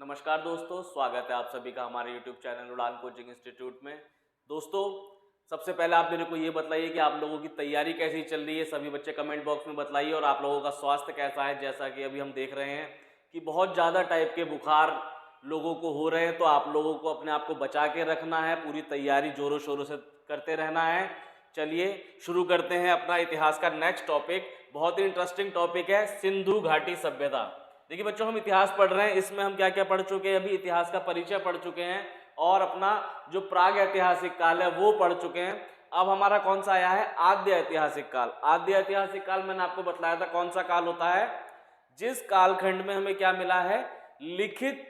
नमस्कार दोस्तों, स्वागत है आप सभी का हमारे YouTube चैनल उड़ान कोचिंग इंस्टीट्यूट में। दोस्तों, सबसे पहले आप मेरे को ये बताइए कि आप लोगों की तैयारी कैसी चल रही है। सभी बच्चे कमेंट बॉक्स में बताइए। और आप लोगों का स्वास्थ्य कैसा है। जैसा कि अभी हम देख रहे हैं कि बहुत ज़्यादा टाइप के बुखार लोगों को हो रहे हैं, तो आप लोगों को अपने आप को बचा के रखना है। पूरी तैयारी जोरों शोरों से करते रहना है। चलिए शुरू करते हैं अपना इतिहास का नेक्स्ट टॉपिक। बहुत ही इंटरेस्टिंग टॉपिक है, सिंधु घाटी सभ्यता। देखिए बच्चों, हम इतिहास पढ़ रहे हैं, इसमें हम क्या क्या पढ़ चुके हैं। अभी इतिहास का परिचय पढ़ चुके हैं और अपना जो प्राग ऐतिहासिक काल है वो पढ़ चुके हैं। अब हमारा कौन सा आया है, आद्य ऐतिहासिक काल। आद्य ऐतिहासिक काल मैंने आपको बतलाया था कौन सा काल होता है, जिस कालखंड में हमें क्या मिला है, लिखित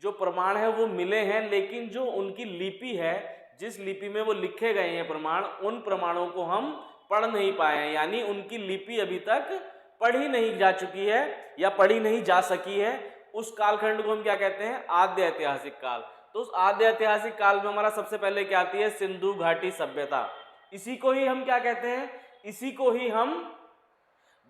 जो प्रमाण है वो मिले हैं, लेकिन जो उनकी लिपि है, जिस लिपि में वो लिखे गए हैं प्रमाण, उन प्रमाणों को हम पढ़ नहीं पाए हैं। यानी उनकी लिपि अभी तक पढ़ी नहीं जा चुकी है या पढ़ी नहीं जा सकी है। उस कालखंड को हम क्या कहते हैं, आद्य ऐतिहासिक काल। तो उस आद्य ऐतिहासिक काल में हमारा सबसे पहले क्या आती है, सिंधु घाटी सभ्यता। इसी को ही हम क्या कहते हैं, इसी को ही हम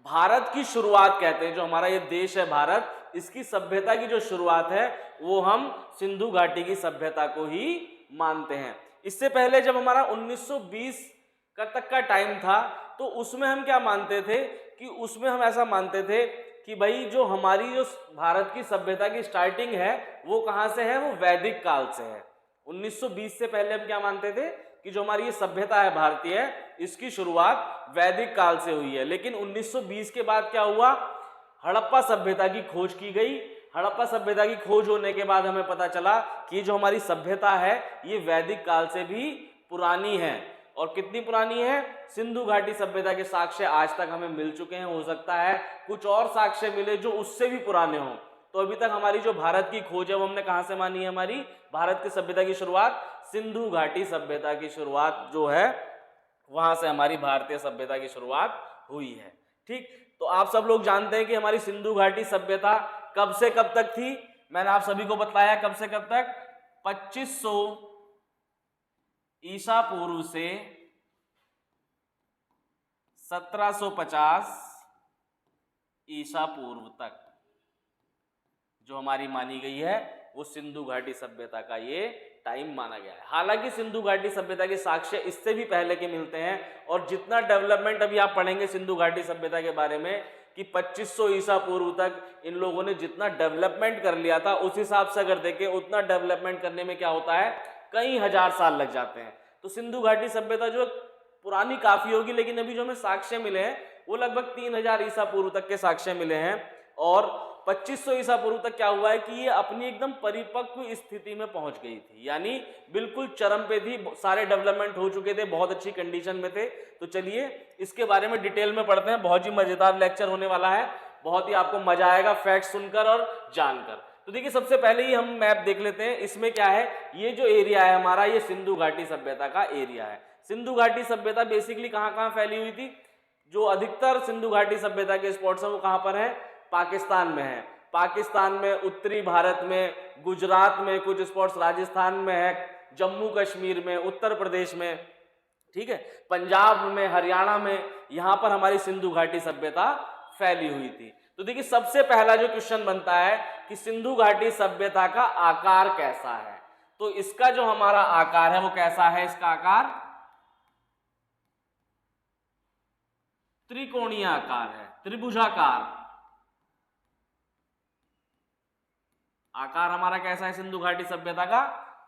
भारत की शुरुआत कहते हैं। जो हमारा ये देश है भारत, इसकी सभ्यता की जो शुरुआत है वो हम सिंधु घाटी की सभ्यता को ही मानते हैं। इससे पहले जब हमारा 1920 का तक का टाइम था, तो उसमें हम क्या मानते थे कि उसमें हम ऐसा मानते थे कि भाई जो हमारी जो भारत की सभ्यता की स्टार्टिंग है वो कहाँ से है, वो वैदिक काल से है। 1920 से पहले हम क्या मानते थे कि जो हमारी ये सभ्यता है भारतीय, इसकी शुरुआत वैदिक काल से हुई है। लेकिन 1920 के बाद क्या हुआ, हड़प्पा सभ्यता की खोज की गई। हड़प्पा सभ्यता की खोज होने के बाद हमें पता चला कि जो हमारी सभ्यता है ये वैदिक काल से भी पुरानी है। और कितनी पुरानी है, सिंधु घाटी सभ्यता के साक्ष्य आज तक हमें मिल चुके हैं। हो सकता है कुछ और साक्ष्य मिले जो उससे भी पुराने हों। तो अभी तक हमारी जो भारत की खोज है वो हमने कहां से मानी है, हमारी भारत की सभ्यता की शुरुआत सिंधु घाटी सभ्यता की शुरुआत जो है वहां से हमारी भारतीय सभ्यता की शुरुआत हुई है। ठीक, तो आप सब लोग जानते हैं कि हमारी सिंधु घाटी सभ्यता कब से कब तक थी। मैंने आप सभी को बताया कब से कब तक, 2500 ईसा पूर्व से 1750 ईसा पूर्व तक जो हमारी मानी गई है वो सिंधु घाटी सभ्यता का ये टाइम माना गया है। हालांकि सिंधु घाटी सभ्यता के साक्ष्य इससे भी पहले के मिलते हैं। और जितना डेवलपमेंट अभी आप पढ़ेंगे सिंधु घाटी सभ्यता के बारे में कि 2500 ईसा पूर्व तक इन लोगों ने जितना डेवलपमेंट कर लिया था, उस हिसाब से अगर देखें उतना डेवलपमेंट करने में क्या होता है, कई हजार साल लग जाते हैं। तो सिंधु घाटी सभ्यता जो पुरानी काफी होगी, लेकिन अभी जो हमें साक्ष्य मिले हैं वो लगभग 3000 ईसा पूर्व तक के साक्ष्य मिले हैं। और 2500 ईसा पूर्व तक क्या हुआ है कि ये अपनी एकदम परिपक्व स्थिति में पहुंच गई थी, यानी बिल्कुल चरम पे थी, सारे डेवलपमेंट हो चुके थे, बहुत अच्छी कंडीशन में थे। तो चलिए इसके बारे में डिटेल में पढ़ते हैं। बहुत ही मजेदार लेक्चर होने वाला है, बहुत ही आपको मजा आएगा फैक्ट सुनकर और जानकर। तो देखिए सबसे पहले ही हम मैप देख लेते हैं। इसमें क्या है, ये जो एरिया है हमारा, ये सिंधु घाटी सभ्यता का एरिया है। सिंधु घाटी सभ्यता बेसिकली कहाँ फैली हुई थी, जो अधिकतर सिंधु घाटी सभ्यता के स्पॉट्स हैं वो कहाँ पर है, पाकिस्तान में है। पाकिस्तान में, उत्तरी भारत में, गुजरात में कुछ स्पॉट्स, राजस्थान में है, जम्मू कश्मीर में, उत्तर प्रदेश में, ठीक है, पंजाब में, हरियाणा में, यहां पर हमारी सिंधु घाटी सभ्यता फैली हुई थी। तो देखिए सबसे पहला जो क्वेश्चन बनता है कि सिंधु घाटी सभ्यता का आकार कैसा है। तो इसका जो हमारा आकार है वो कैसा है, इसका आकार त्रिकोणीय आकार है, त्रिभुजाकार आकार हमारा कैसा है, सिंधु घाटी सभ्यता का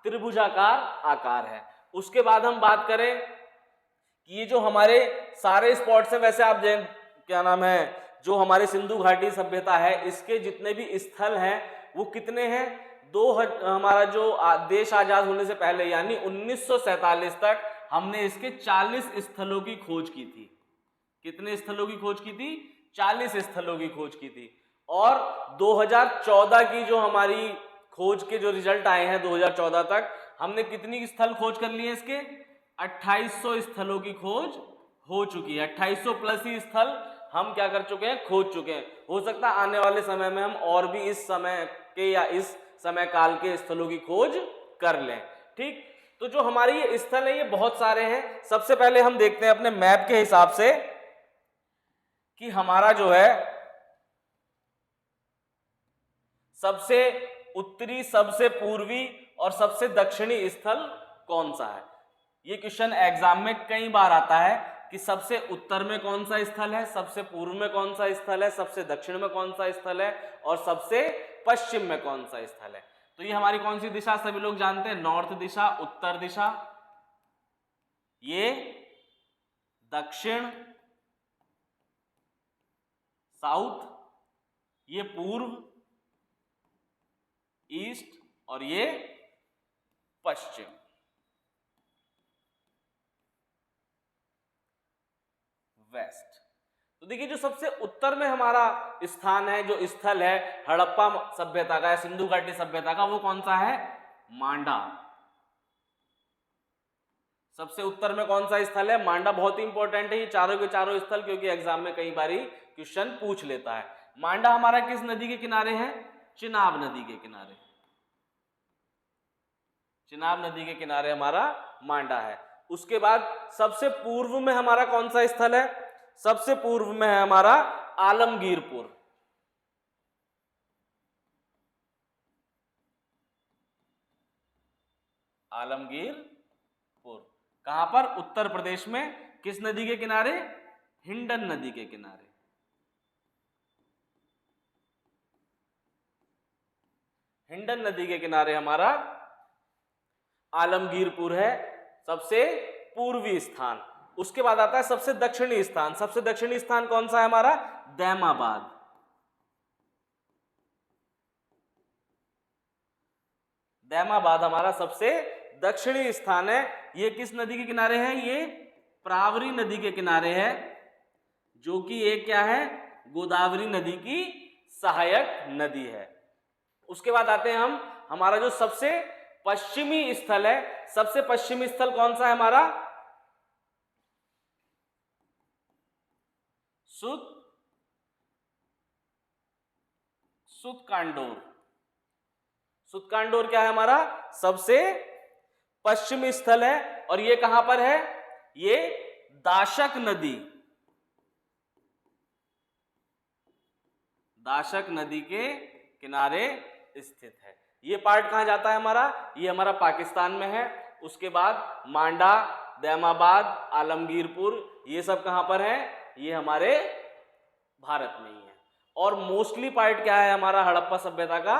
त्रिभुजाकार आकार है। उसके बाद हम बात करें कि ये जो हमारे सारे स्पॉट्स हैं, वैसे आप क्या नाम है, जो हमारे सिंधु घाटी सभ्यता है इसके जितने भी स्थल हैं वो कितने हैं, हमारा जो देश आजाद होने से पहले यानी 1947 तक हमने इसके 40 स्थलों की खोज की थी। कितने स्थलों की खोज की थी, 40 स्थलों की खोज की थी। और 2014 की जो हमारी खोज के जो रिजल्ट आए हैं 2014 तक, हमने कितनी स्थल खोज कर लिए, इसके 2800 स्थलों की खोज हो चुकी है। 2800 प्लस ही स्थल हम क्या कर चुके हैं, खोज चुके हैं। हो सकता है आने वाले समय में हम और भी इस समय के या इस समय काल के स्थलों की खोज कर लें। ठीक, तो जो हमारी ये स्थल है ये बहुत सारे हैं। सबसे पहले हम देखते हैं अपने मैप के हिसाब से कि हमारा जो है सबसे उत्तरी, सबसे पूर्वी और सबसे दक्षिणी स्थल कौन सा है? ये क्वेश्चन एग्जाम में कई बार आता है कि सबसे उत्तर में कौन सा स्थल है, सबसे पूर्व में कौन सा स्थल है, सबसे दक्षिण में कौन सा स्थल है और सबसे पश्चिम में कौन सा स्थल है। तो ये हमारी कौन सी दिशा सभी लोग जानते हैं? नॉर्थ दिशा, उत्तर दिशा, ये दक्षिण साउथ, ये पूर्व ईस्ट और ये पश्चिम। वेस्ट। तो देखिए जो सबसे उत्तर में हमारा स्थान है, जो स्थल है हड़प्पा सभ्यता का या सिंधु घाटी सभ्यता का, वो कौन सा है? मांडा। सबसे उत्तर में कौन सा स्थल है? मांडा। बहुत ही इंपॉर्टेंट है ये चारों के चारों स्थल, क्योंकि एग्जाम में कई बारी क्वेश्चन पूछ लेता है। मांडा हमारा किस नदी के किनारे है? चिनाब नदी के किनारे। चिनाब नदी के किनारे हमारा मांडा है। उसके बाद सबसे पूर्व में हमारा कौन सा स्थल है? सबसे पूर्व में है हमारा आलमगीरपुर। आलमगीरपुर कहां पर? उत्तर प्रदेश में। किस नदी के किनारे? हिंडन नदी के किनारे। हिंडन नदी के किनारे हमारा आलमगीरपुर है, सबसे पूर्वी स्थान। उसके बाद आता है सबसे दक्षिणी स्थान। सबसे दक्षिणी स्थान कौन सा है हमारा? दैमाबाद। दैमाबाद हमारा सबसे दक्षिणी स्थान है। ये किस नदी के किनारे है? ये प्रावरी नदी के किनारे है, जो कि एक क्या है? गोदावरी नदी की सहायक नदी है। उसके बाद आते हैं हम, हमारा जो सबसे पश्चिमी स्थल है, सबसे पश्चिमी स्थल कौन सा है हमारा? सुतकांडोर। सुतकांडोर क्या है हमारा? सबसे पश्चिमी स्थल है। और ये कहां पर है? ये दाशक नदी, दाशक नदी के किनारे स्थित है। ये पार्ट कहां जाता है हमारा? ये हमारा पाकिस्तान में है। उसके बाद मांडा, दैमाबाद, आलमगीरपुर, ये सब कहां पर है? ये हमारे भारत में ही है। और मोस्टली पार्ट क्या है हमारा हड़प्पा सभ्यता का?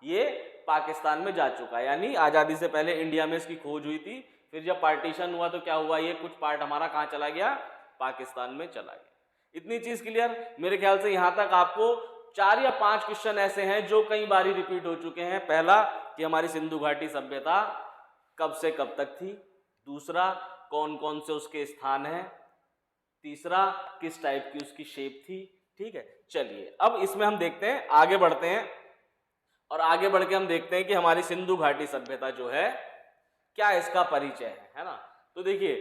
ये पाकिस्तान में जा चुका है। यानी आजादी से पहले इंडिया में इसकी खोज हुई थी, फिर जब पार्टीशन हुआ तो क्या हुआ? ये कुछ पार्ट हमारा कहां चला गया? पाकिस्तान में चला गया। इतनी चीज क्लियर? मेरे ख्याल से यहां तक आपको 4 या 5 क्वेश्चन ऐसे हैं जो कई बार रिपीट हो चुके हैं। पहला कि हमारी सिंधु घाटी सभ्यता कब से कब तक थी। दूसरा, कौन कौन से उसके स्थान हैं। तीसरा, किस टाइप की उसकी शेप थी। ठीक है, चलिए अब इसमें हम देखते हैं, आगे बढ़ते हैं और आगे बढ़ के हम देखते हैं कि हमारी सिंधु घाटी सभ्यता जो है क्या इसका परिचय है ना। तो देखिए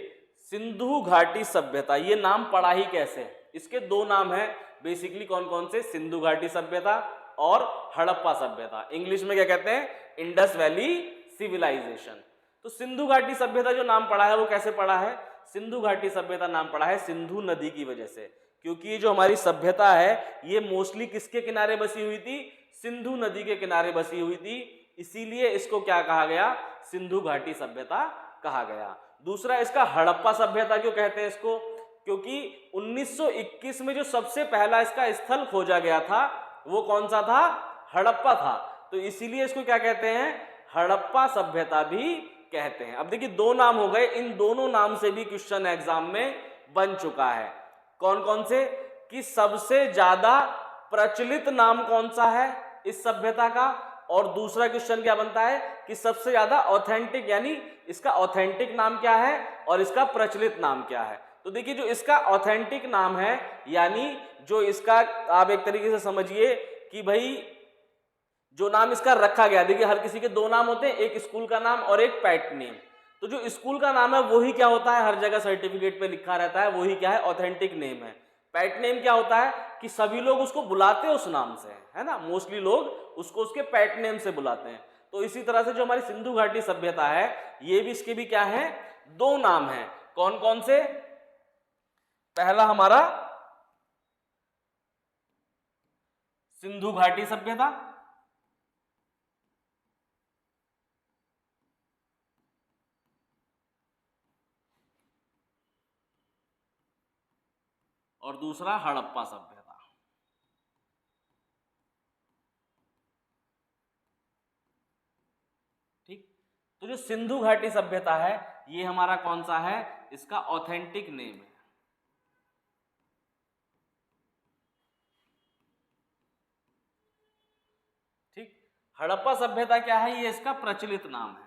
सिंधु घाटी सभ्यता, ये नाम पड़ा ही कैसे? इसके 2 नाम हैं बेसिकली। कौन कौन से? सिंधु घाटी सभ्यता और हड़प्पा सभ्यता। इंग्लिश में क्या कहते हैं? Indus valley civilisation. तो सिंधु घाटी सभ्यता जो नाम पड़ा है वो कैसे पड़ा है? सिंधु घाटी सभ्यता नाम पड़ा है सिंधु नदी की वजह से, क्योंकि ये जो हमारी सभ्यता है ये मोस्टली किसके किनारे बसी हुई थी? सिंधु नदी के किनारे बसी हुई थी। इसीलिए इसको क्या कहा गया? सिंधु घाटी सभ्यता कहा गया। दूसरा, इसका हड़प्पा सभ्यता क्यों कहते हैं इसको? क्योंकि 1921 में जो सबसे पहला इसका स्थल खोजा गया था वो कौन सा था? हड़प्पा था। तो इसीलिए इसको क्या कहते हैं? हड़प्पा सभ्यता भी कहते हैं। अब देखिए 2 नाम हो गए, इन दोनों नाम से भी क्वेश्चन एग्जाम में बन चुका है। कौन कौन से? कि सबसे ज्यादा प्रचलित नाम कौन सा है इस सभ्यता का, और दूसरा क्वेश्चन क्या बनता है कि सबसे ज्यादा ऑथेंटिक, यानी इसका ऑथेंटिक नाम क्या है और इसका प्रचलित नाम क्या है। तो देखिए जो इसका ऑथेंटिक नाम है, यानी जो इसका आप एक तरीके से समझिए कि भाई जो नाम इसका रखा गया, देखिए हर किसी के 2 नाम होते हैं, एक स्कूल का नाम और एक पेट नेम। तो जो स्कूल का नाम है वही क्या होता है? हर जगह सर्टिफिकेट पे लिखा रहता है, वही क्या है? ऑथेंटिक नेम है। पेट नेम क्या होता है कि सभी लोग उसको बुलाते हैं उस नाम से, है ना। मोस्टली लोग उसको उसके पेट नेम से बुलाते हैं। तो इसी तरह से जो हमारी सिंधु घाटी सभ्यता है ये भी, इसके भी क्या है? 2 नाम है। कौन कौन से? पहला हमारा सिंधु घाटी सभ्यता और दूसरा हड़प्पा सभ्यता। ठीक, तो जो सिंधु घाटी सभ्यता है ये हमारा कौन सा है, इसका ऑथेंटिक नेम है। ठीक, हड़प्पा सभ्यता क्या है, ये इसका प्रचलित नाम है।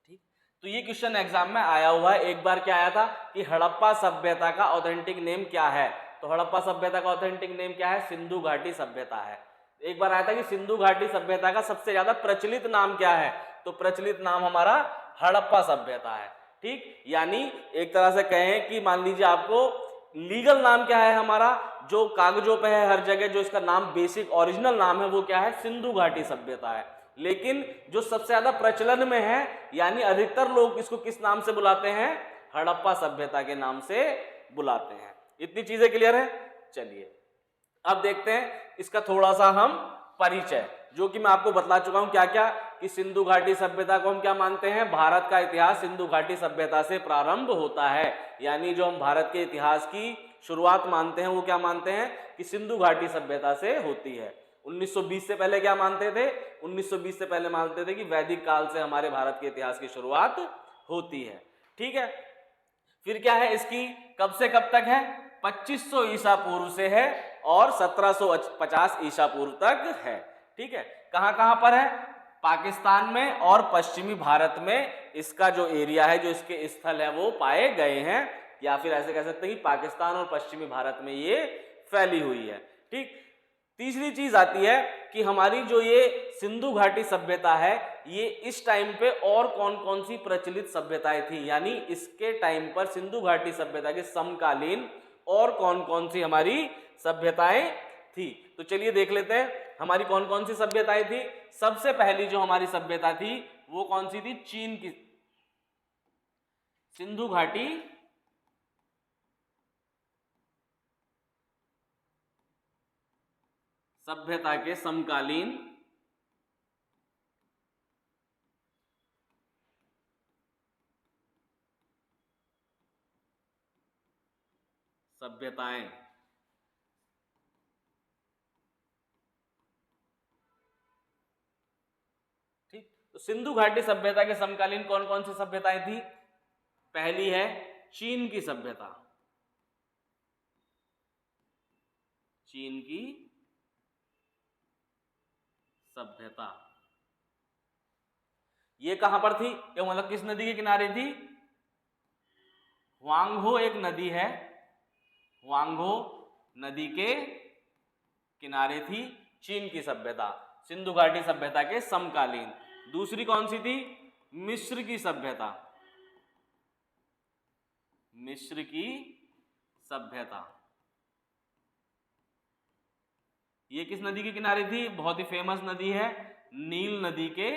ठीक, तो ये क्वेश्चन एग्जाम में आया हुआ है। एक बार क्या आया था कि हड़प्पा सभ्यता का ऑथेंटिक नेम क्या है, तो हड़प्पा सभ्यता का ऑथेंटिक नेम क्या है, सिंधु घाटी सभ्यता है। एक बार आया था कि सिंधु घाटी सभ्यता का सबसे ज्यादा प्रचलित नाम क्या है, तो प्रचलित नाम हमारा हड़प्पा सभ्यता है। ठीक, यानी एक तरह से कहें कि मान लीजिए आपको लीगल नाम क्या है हमारा, जो कागजों पे है हर जगह, जो इसका नाम बेसिक ओरिजिनल नाम है वो क्या है, सिंधु घाटी सभ्यता है। लेकिन जो सबसे ज्यादा प्रचलन में है, यानी अधिकतर लोग इसको किस नाम से बुलाते हैं, हड़प्पा सभ्यता के नाम से बुलाते हैं। इतनी चीजें क्लियर है। चलिए अब देखते हैं इसका थोड़ा सा हम परिचय, जो कि मैं आपको बतला चुका हूं क्या क्या, कि सिंधु घाटी सभ्यता को हम क्या मानते हैं, भारत का इतिहास सिंधु घाटी सभ्यता से प्रारंभ होता है। यानी जो हम भारत के इतिहास की शुरुआत मानते हैं वो क्या मानते हैं कि सिंधु घाटी सभ्यता से होती है। 1920 से पहले क्या मानते थे, 1920 से पहले मानते थे कि वैदिक काल से हमारे भारत के इतिहास की शुरुआत होती है। ठीक है, फिर क्या है, इसकी कब से कब तक है, 2500 ईसा पूर्व से है और 1750 ईसा पूर्व तक है। ठीक है, कहां कहां पर है, पाकिस्तान में और पश्चिमी भारत में इसका जो एरिया है, जो इसके स्थल है वो पाए गए हैं, या फिर ऐसे कह सकते हैं कि पाकिस्तान और पश्चिमी भारत में ये फैली हुई है। ठीक, तीसरी चीज आती है कि हमारी जो ये सिंधु घाटी सभ्यता है, ये इस टाइम पे और कौन कौन सी प्रचलित सभ्यताएं थी, यानी इसके टाइम पर सिंधु घाटी सभ्यता के समकालीन और कौन कौन सी हमारी सभ्यताएं थी। तो चलिए देख लेते हैं हमारी कौन कौन सी सभ्यताएं थी। सबसे पहली जो हमारी सभ्यता थी वो कौन सी थी, चीन की सिंधु घाटी सभ्यता के समकालीन सभ्यताएं। ठीक, तो सिंधु घाटी सभ्यता के समकालीन कौन कौन सी सभ्यताएं थी, पहली है चीन की सभ्यता, चीन की सभ्यता। ये कहां पर थी, ये मतलब किस नदी के किनारे थी, ह्वांगहो एक नदी है, ह्वांगहो नदी के किनारे थी चीन की सभ्यता, सिंधु घाटी सभ्यता के समकालीन। दूसरी कौन सी थी, मिस्र की सभ्यता, मिस्र की सभ्यता। ये किस नदी के किनारे थी, बहुत ही फेमस नदी है, नील नदी के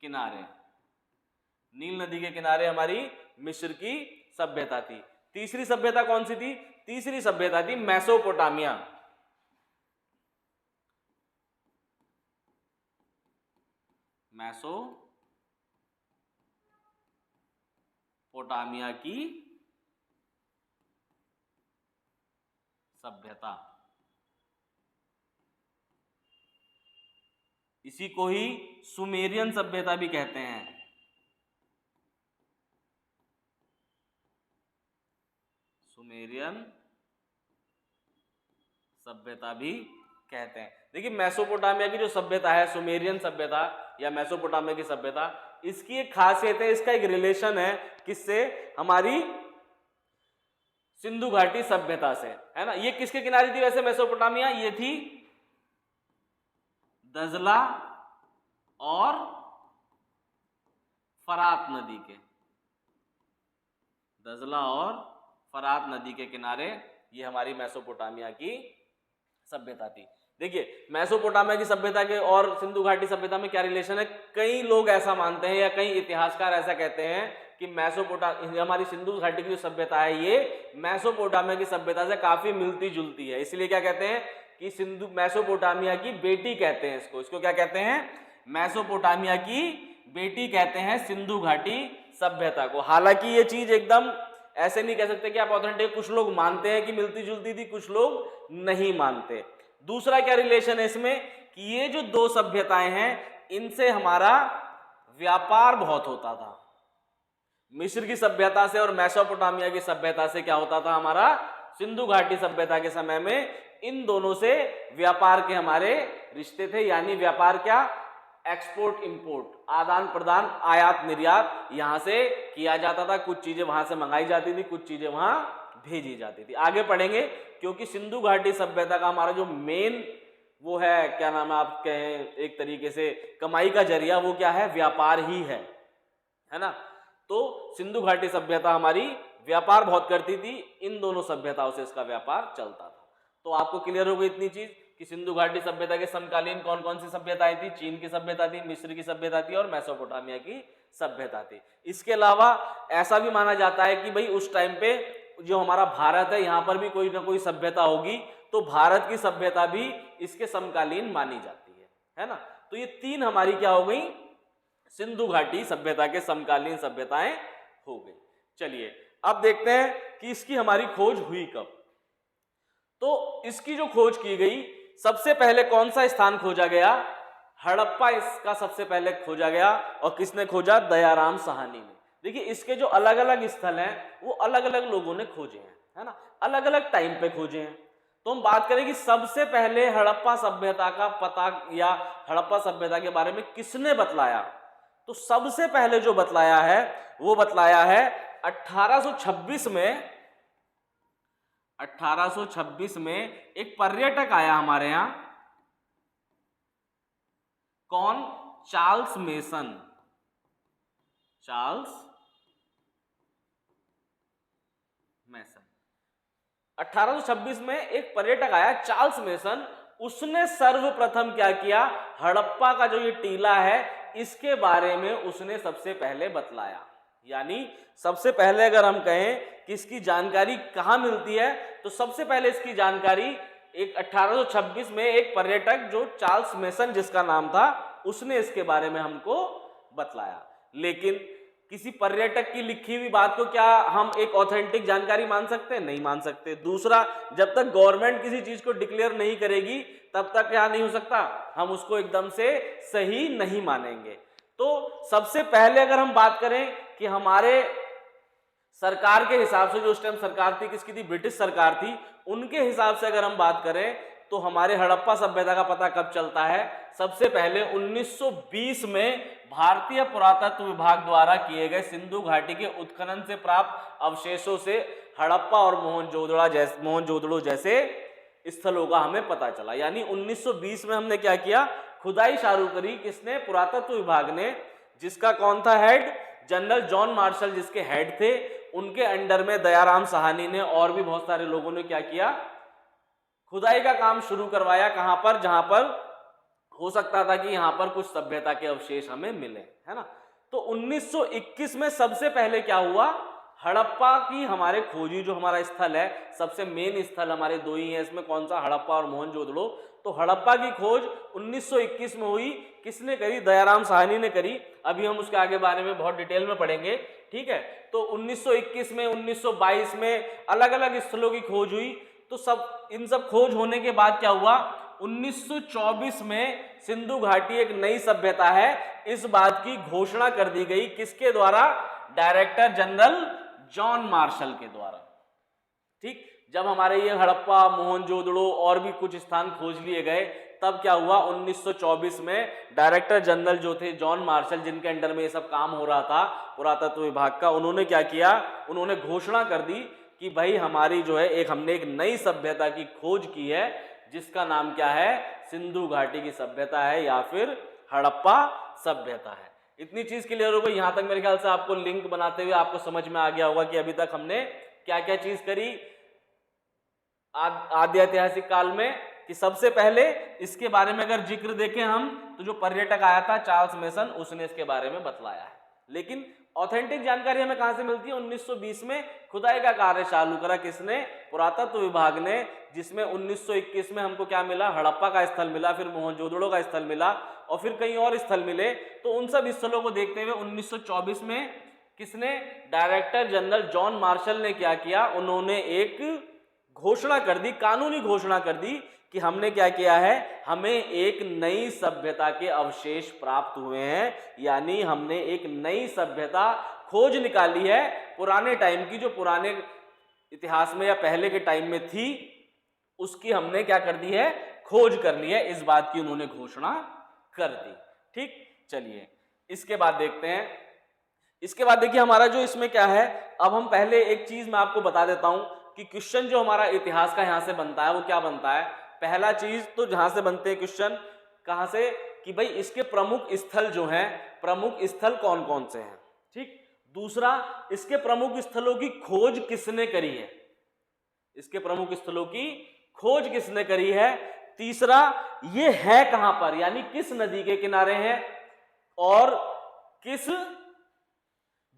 किनारे, नील नदी के किनारे हमारी मिस्र की सभ्यता थी। तीसरी सभ्यता कौन सी थी, तीसरी सभ्यता थी मेसोपोटामिया, मेसोपोटामिया की सभ्यता। इसी को ही सुमेरियन सभ्यता भी कहते हैं, सुमेरियन सभ्यता भी कहते हैं। देखिए मेसोपोटामिया की जो सभ्यता है, सुमेरियन सभ्यता या मेसोपोटामिया की सभ्यता, इसकी एक खासियत है, इसका एक रिलेशन है किससे, हमारी सिंधु घाटी सभ्यता से, है ना। ये किसके किनारे थी वैसे मेसोपोटामिया, ये थी दजला और फरात नदी के, दजला और फरात नदी के किनारे ये हमारी मेसोपोटामिया की सभ्यता थी। देखिए मेसोपोटामिया की सभ्यता के और सिंधु घाटी सभ्यता में क्या रिलेशन है, कई लोग ऐसा मानते हैं या कई इतिहासकार ऐसा कहते हैं कि हमारी सिंधु घाटी की जो सभ्यता है ये मेसोपोटामिया की सभ्यता से काफी मिलती जुलती है। इसलिए क्या कहते हैं कि सिंधु मेसोपोटामिया की बेटी कहते हैं इसको क्या कहते हैं, मेसोपोटामिया की बेटी कहते हैं सिंधु घाटी सभ्यता को। हालांकि ये चीज एकदम ऐसे नहीं कह सकते कि आप ऑथेंटिक, कुछ लोग मानते हैं कि मिलती जुलती थी, कुछ लोग नहीं मानते। दूसरा क्या रिलेशन है इसमें कि ये जो दो सभ्यताएं हैं इनसे हमारा व्यापार बहुत होता था। मिस्र की सभ्यता से और मेसोपोटामिया की सभ्यता से क्या होता था, हमारा सिंधु घाटी सभ्यता के समय में इन दोनों से व्यापार के हमारे रिश्ते थे। यानी व्यापार क्या, एक्सपोर्ट इंपोर्ट, आदान प्रदान, आयात निर्यात यहां से किया जाता था। कुछ चीजें वहां से मंगाई जाती थी, कुछ चीजें वहां भेजी जाती थी। आगे पढ़ेंगे, क्योंकि सिंधु घाटी सभ्यता का हमारा जो मेन वो है, क्या नाम है, आप कहें एक तरीके से कमाई का जरिया, वो क्या है, व्यापार ही है ना। तो सिंधु घाटी सभ्यता हमारी व्यापार बहुत करती थी, इन दोनों सभ्यताओं से इसका व्यापार चलता था। तो आपको क्लियर हो गई इतनी चीज कि सिंधु घाटी सभ्यता के समकालीन कौन कौन सी सभ्यताएं थी। चीन की सभ्यता थी, मिस्र की सभ्यता थी और मेसोपोटामिया की सभ्यता थी। इसके अलावा ऐसा भी माना जाता है कि भाई उस टाइम पे जो हमारा भारत है, यहाँ पर भी कोई ना कोई सभ्यता होगी, तो भारत की सभ्यता भी इसके समकालीन मानी जाती है ना। तो ये तीन हमारी क्या हो गई, सिंधु घाटी सभ्यता के समकालीन सभ्यताएं हो गई। चलिए अब देखते हैं कि इसकी हमारी खोज हुई कब। तो इसकी जो खोज की गई, सबसे पहले कौन सा स्थान खोजा गया, हड़प्पा इसका सबसे पहले खोजा गया। और किसने खोजा, दयाराम साहनी ने। देखिए इसके जो अलग अलग स्थल हैं वो अलग अलग लोगों ने खोजे हैं, है ना, अलग अलग टाइम पे खोजे हैं। तो हम बात करें कि सबसे पहले हड़प्पा सभ्यता का पता या हड़प्पा सभ्यता के बारे में किसने बतलाया, तो सबसे पहले जो बतलाया है वो बतलाया है 1826 में। 1826 में एक पर्यटक आया हमारे यहां, कौन, चार्ल्स मेसन। चार्ल्स मेसन 1826 में एक पर्यटक आया, चार्ल्स मेसन। उसने सर्वप्रथम क्या किया, हड़प्पा का जो ये टीला है इसके बारे में उसने सबसे पहले बतलाया। यानी सबसे पहले अगर हम कहें कि इसकी जानकारी कहां मिलती है, तो सबसे पहले इसकी जानकारी एक 1826 में एक पर्यटक जो चार्ल्स मेसन जिसका नाम था, उसने इसके बारे में हमको बतलाया। लेकिन किसी पर्यटक की लिखी हुई बात को क्या हम एक ऑथेंटिक जानकारी मान सकते हैं, नहीं मान सकते। दूसरा, जब तक गवर्नमेंट किसी चीज को डिक्लेयर नहीं करेगी तब तक क्या नहीं हो सकता, हम उसको एकदम से सही नहीं मानेंगे। तो सबसे पहले अगर हम बात करें कि हमारे सरकार के हिसाब से, जो उस टाइम सरकार थी किसकी थी, ब्रिटिश सरकार थी, उनके हिसाब से अगर हम बात करें तो हमारे हड़प्पा सभ्यता का पता कब चलता है, सबसे पहले 1920 में भारतीय पुरातत्व विभाग द्वारा किए गए सिंधु घाटी के उत्खनन से प्राप्त अवशेषों से हड़प्पा और मोहनजोदड़ो जैसे स्थलों का हमें पता चला। यानी 1920 में हमने क्या किया, खुदाई शुरू करी। किसने, पुरातत्व विभाग ने, जिसका कौन था हेड, जनरल जॉन मार्शल जिसके हेड थे। उनके अंडर में दयाराम साहनी ने और भी बहुत सारे लोगों ने क्या किया, खुदाई का काम शुरू करवाया। कहां पर, जहां पर हो सकता था कि यहां पर कुछ सभ्यता के अवशेष हमें मिले, है ना। तो 1921 में सबसे पहले क्या हुआ, हड़प्पा की हमारे खोजी जो हमारा स्थल है, सबसे मेन स्थल हमारे दो ही है इसमें, कौन सा, हड़प्पा और मोहनजोदड़ो। तो हड़प्पा की खोज 1921 में हुई। किसने करी, दयाराम साहनी ने करी। अभी हम उसके आगे बारे में बहुत डिटेल में पढ़ेंगे, ठीक है। तो 1921 में, 1922 में अलग अलग स्थलों की खोज हुई। तो इन सब खोज होने के बाद क्या हुआ, 1924 में सिंधु घाटी एक नई सभ्यता है, इस बात की घोषणा कर दी गई। किसके द्वारा, डायरेक्टर जनरल जॉन मार्शल के द्वारा। ठीक, जब हमारे ये हड़प्पा, मोहनजोदड़ो और भी कुछ स्थान खोज लिए गए, तब क्या हुआ, 1924 में डायरेक्टर जनरल जो थे जॉन मार्शल, जिनके अंडर में ये सब काम हो रहा था पुरातत्व विभाग का, उन्होंने क्या किया, उन्होंने घोषणा कर दी कि भाई हमारी जो है हमने एक नई सभ्यता की खोज की है, जिसका नाम क्या है, सिंधु घाटी की सभ्यता है या फिर हड़प्पा सभ्यता है। इतनी चीज क्लियर हो गई। यहां तक मेरे ख्याल से आपको लिंक बनाते हुए आपको समझ में आ गया होगा कि अभी तक हमने क्या क्या चीज करी आद्य ऐतिहासिक काल में। कि सबसे पहले इसके बारे में अगर जिक्र देखें हम, तो जो पर्यटक आया था चार्ल्स मेसन, उसने इसके बारे में बतलाया है। लेकिन ऑथेंटिक जानकारी हमें कहां से मिलती है, 1920 में खुदाई का कार्य चालू करा किसने, पुरातत्व विभाग ने, जिसमें 1921 में हमको क्या मिला, हड़प्पा का स्थल मिला, फिर मोहनजोदड़ो का स्थल मिला और फिर कई और स्थल मिले। तो उन सब स्थलों को देखते हुए 1924 में किसने? डायरेक्टर जनरल जॉन मार्शल ने क्या किया, उन्होंने एक घोषणा कर दी, कानूनी घोषणा कर दी कि हमने क्या किया है, हमें एक नई सभ्यता के अवशेष प्राप्त हुए हैं, यानी हमने एक नई सभ्यता खोज निकाली है पुराने टाइम की, जो पुराने इतिहास में या पहले के टाइम में थी, उसकी हमने क्या कर दी है, खोज कर ली है। इस बात की उन्होंने घोषणा कर दी। ठीक, चलिए इसके बाद देखते हैं। इसके बाद देखिए हमारा जो इसमें क्या है, अब हम पहले एक चीज मैं आपको बता देता हूं कि क्वेश्चन जो हमारा इतिहास का यहां से बनता है वो क्या बनता है। पहला चीज तो जहां से बनते हैं क्वेश्चन, कहां से, कि भाई इसके प्रमुख स्थल जो हैं, प्रमुख स्थल कौन कौन से हैं। ठीक, दूसरा, इसके प्रमुख स्थलों की खोज किसने करी है, इसके प्रमुख स्थलों की खोज किसने करी है। तीसरा, ये है कहां पर, यानी किस नदी के किनारे है और किस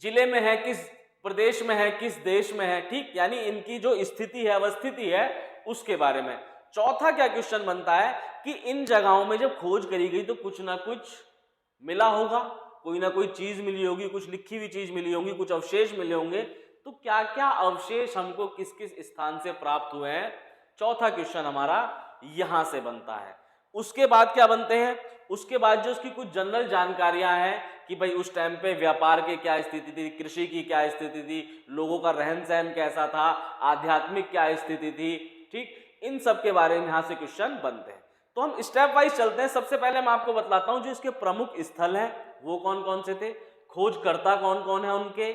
जिले में है, किस प्रदेश में है, किस देश में है। ठीक, यानी इनकी जो स्थिति है, अवस्थिति है, उसके बारे में। चौथा क्या क्वेश्चन बनता है कि इन जगहों में जब खोज करी गई तो कुछ ना कुछ मिला होगा, कोई ना कोई चीज मिली होगी, कुछ लिखी हुई चीज मिली होगी, कुछ अवशेष मिले होंगे, तो क्या क्या अवशेष हमको किस किस स्थान से प्राप्त हुए हैं। चौथा क्वेश्चन हमारा यहां से बनता है। उसके बाद क्या बनते हैं, उसके बाद जो उसकी कुछ जनरल जानकारियां हैं कि भाई उस टाइम पे व्यापार की क्या स्थिति थी, कृषि की क्या स्थिति थी, लोगों का रहन सहन कैसा था, आध्यात्मिक क्या स्थिति थी। ठीक, इन सब के बारे में यहां से क्वेश्चन बनते हैं। तो हम स्टेप वाइज चलते हैं। सबसे पहले मैं आपको बतलाता हूं जो इसके प्रमुख स्थल हैं वो कौन कौन से थे, खोजकर्ता कौन कौन है, उनके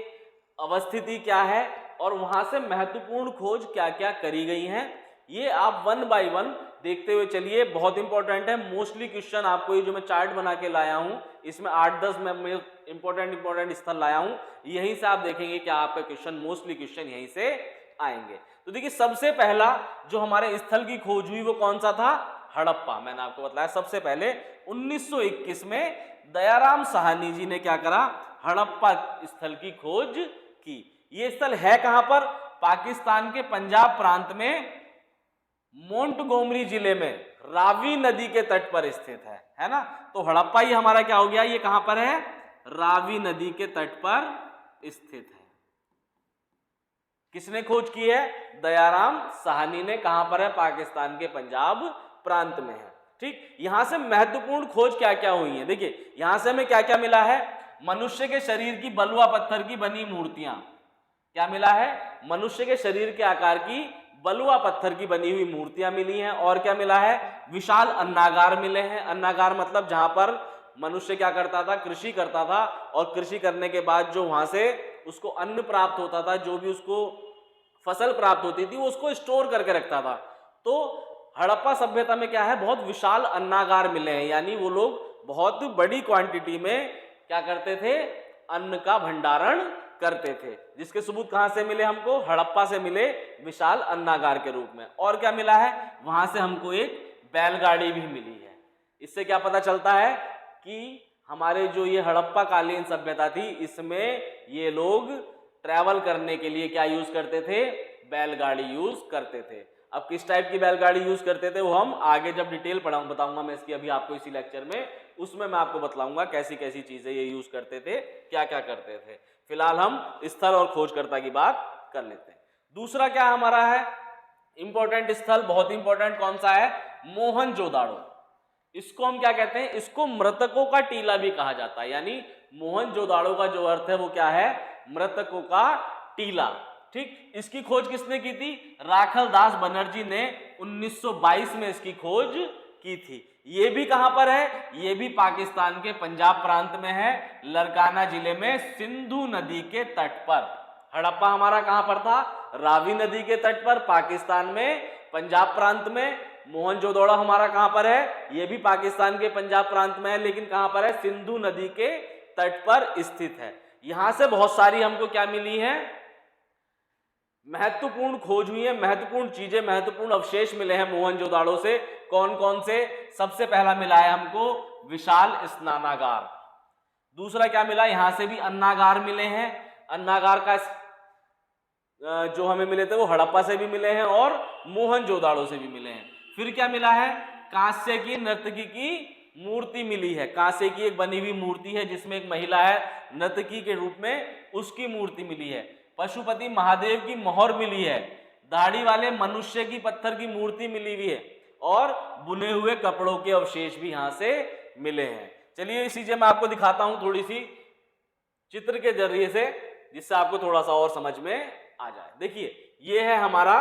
अवस्थिति क्या है, और वहां से महत्वपूर्ण खोज क्या क्या करी गई हैं। ये आप वन बाय वन देखते हुए चलिए, बहुत इंपॉर्टेंट है। मोस्टली क्वेश्चन आपको ये जो मैं चार्ट बना के लाया हूं, इसमें 8-10 मैं इंपॉर्टेंट स्थल लाया हूं, यहीं से आप देखेंगे कि आपका क्वेश्चन, मोस्टली क्वेश्चन यहीं से आएंगे। तो देखिए सबसे पहला जो हमारे स्थल की खोज हुई वो कौन सा था, हड़प्पा। मैंने आपको बताया सबसे पहले 1921 में दयाराम साहनी जी ने क्या करा, हड़प्पा स्थल की खोज की। ये स्थल है कहां पर, पाकिस्तान के पंजाब प्रांत में मोंटगोमरी जिले में रावी नदी के तट पर स्थित है ना। तो हड़प्पा ही हमारा क्या हो गया, ये कहां पर है, रावी नदी के तट पर स्थित है। किसने खोज की है, दयाराम साहनी ने। कहां पर है, पाकिस्तान के पंजाब प्रांत में है। ठीक, यहां से महत्वपूर्ण खोज क्या क्या हुई है, देखिए यहां से हमें क्या क्या मिला है, मनुष्य के शरीर की बलुआ पत्थर की बनी मूर्तियां, क्या मिला है, मनुष्य के शरीर के आकार की बलुआ पत्थर की बनी हुई मूर्तियां मिली हैं। और क्या मिला है, विशाल अन्नागार मिले हैं। अन्नागार मतलब जहां पर मनुष्य क्या करता था, कृषि करता था, और कृषि करने के बाद जो वहां से उसको अन्न प्राप्त होता था, जो भी उसको फसल प्राप्त होती थी, वो उसको स्टोर करके रखता था। तो हड़प्पा सभ्यता में क्या है, बहुत विशाल अन्नागार मिले हैं, यानी वो लोग बहुत बड़ी क्वांटिटी में क्या करते थे, अन्न का भंडारण करते थे। जिसके सबूत कहां से मिले हमको, हड़प्पा से मिले, विशाल अन्नागार के रूप में। और क्या मिला है, वहां से हमको एक बैलगाड़ी भी मिली है। इससे क्या पता चलता है कि हमारे जो ये हड़प्पा कालीन सभ्यता थी, इसमें ये लोग ट्रैवल करने के लिए क्या यूज करते थे, बैलगाड़ी यूज करते थे। अब किस टाइप की बैलगाड़ी यूज करते थे वो हम आगे जब डिटेल बताऊंगा मैं इसकी, अभी आपको इसी लेक्चर में, उसमें मैं आपको बतलाऊंगा कैसी कैसी चीजें ये यूज करते थे, क्या क्या करते थे। फिलहाल हम स्थल और खोजकर्ता की बात कर लेते हैं। दूसरा क्या हमारा है इंपॉर्टेंट स्थल, बहुत इंपॉर्टेंट, कौन सा है, मोहनजोदाड़ो। इसको हम क्या कहते हैं, इसको मृतकों का टीला भी कहा जाता है। यानी मोहनजोदाड़ो का जो अर्थ है वो क्या है, मृतकों का टीला। ठीक, इसकी खोज किसने की थी, राखल दास बनर्जी ने 1922 में इसकी खोज की थी। ये भी कहां पर है, ये भी पाकिस्तान के पंजाब प्रांत में है, लरकाना जिले में सिंधु नदी के तट पर। हड़प्पा हमारा कहां पर था, रावी नदी के तट पर, पाकिस्तान में पंजाब प्रांत में। मोहनजोदड़ो हमारा कहां पर है, ये भी पाकिस्तान के पंजाब प्रांत में है, लेकिन कहां पर है, सिंधु नदी के तट पर स्थित है। यहां से बहुत सारी हमको क्या मिली है, महत्वपूर्ण खोज हुई है, महत्वपूर्ण चीजें, महत्वपूर्ण अवशेष मिले हैं मोहनजोदाड़ो से। कौन कौन से, सबसे पहला मिला है हमको विशाल स्नानागार। दूसरा क्या मिला, यहां से भी अन्नागार मिले हैं। अन्नागार का जो हमें मिले थे वो हड़प्पा से भी मिले हैं और मोहनजोदाड़ो से भी मिले हैं। फिर क्या मिला है, कांस्य की नर्तकी की मूर्ति मिली है, कांसे की एक बनी हुई मूर्ति है जिसमें एक महिला है नर्तकी के रूप में, उसकी मूर्ति मिली है। पशुपति महादेव की मोहर मिली है, दाढ़ी वाले मनुष्य की पत्थर की मूर्ति मिली हुई है और बुने हुए कपड़ों के अवशेष भी यहां से मिले हैं। चलिए इस चीजें मैं आपको दिखाता हूं थोड़ी सी चित्र के जरिए से, जिससे आपको थोड़ा सा और समझ में आ जाए। देखिए ये है हमारा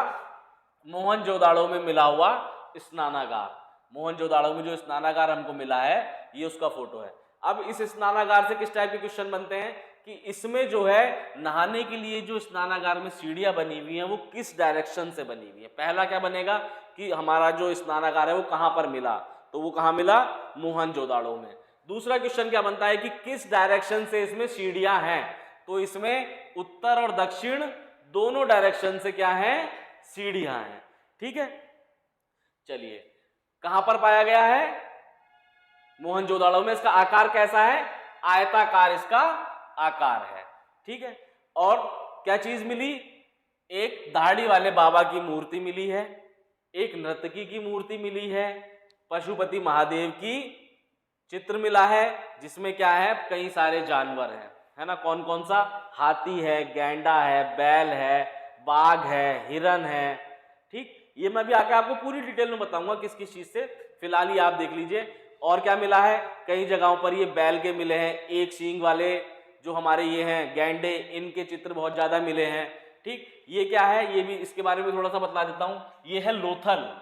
मोहनजोदाड़ो में मिला हुआ स्नानागार। मोहनजोदाड़ो में जो स्नानागार हमको मिला है ये उसका फोटो है। अब इस स्नानागार से किस टाइप के क्वेश्चन बनते हैं कि इसमें जो है नहाने के लिए जो स्नानागार में सीढ़ियां बनी हुई हैं वो किस डायरेक्शन से बनी हुई है। पहला क्या बनेगा कि हमारा जो स्नानागार है वो कहां पर मिला, तो वो कहां मिला, मोहनजोदाड़ो में। दूसरा क्वेश्चन क्या बनता है कि किस डायरेक्शन से इसमें सीढ़ियां हैं, तो इसमें उत्तर और दक्षिण दोनों डायरेक्शन से क्या है, सीढ़ियां हैं। ठीक है, चलिए कहां पर पाया गया है, मोहनजोदाड़ो में। इसका आकार कैसा है, आयताकार इसका आकार है। ठीक है, और क्या चीज मिली, एक दाढ़ी वाले बाबा की मूर्ति मिली है, एक नर्तकी की मूर्ति मिली है, पशुपति महादेव की चित्र मिला है जिसमें क्या है, कई सारे जानवर हैं, है ना। कौन कौन सा, हाथी है, गैंडा है, बैल है, बाघ है, हिरन है। ठीक, ये मैं भी आके आपको पूरी डिटेल में बताऊंगा किस किस चीज से, फिलहाल ही आप देख लीजिए। और क्या मिला है, कई जगहों पर ये बैल के मिले हैं, एक सींग वाले जो हमारे ये हैं गैंडे, इनके चित्र बहुत ज्यादा मिले हैं। ठीक, ये क्या है, ये भी इसके बारे में थोड़ा सा बता देता हूं। ये है लोथल।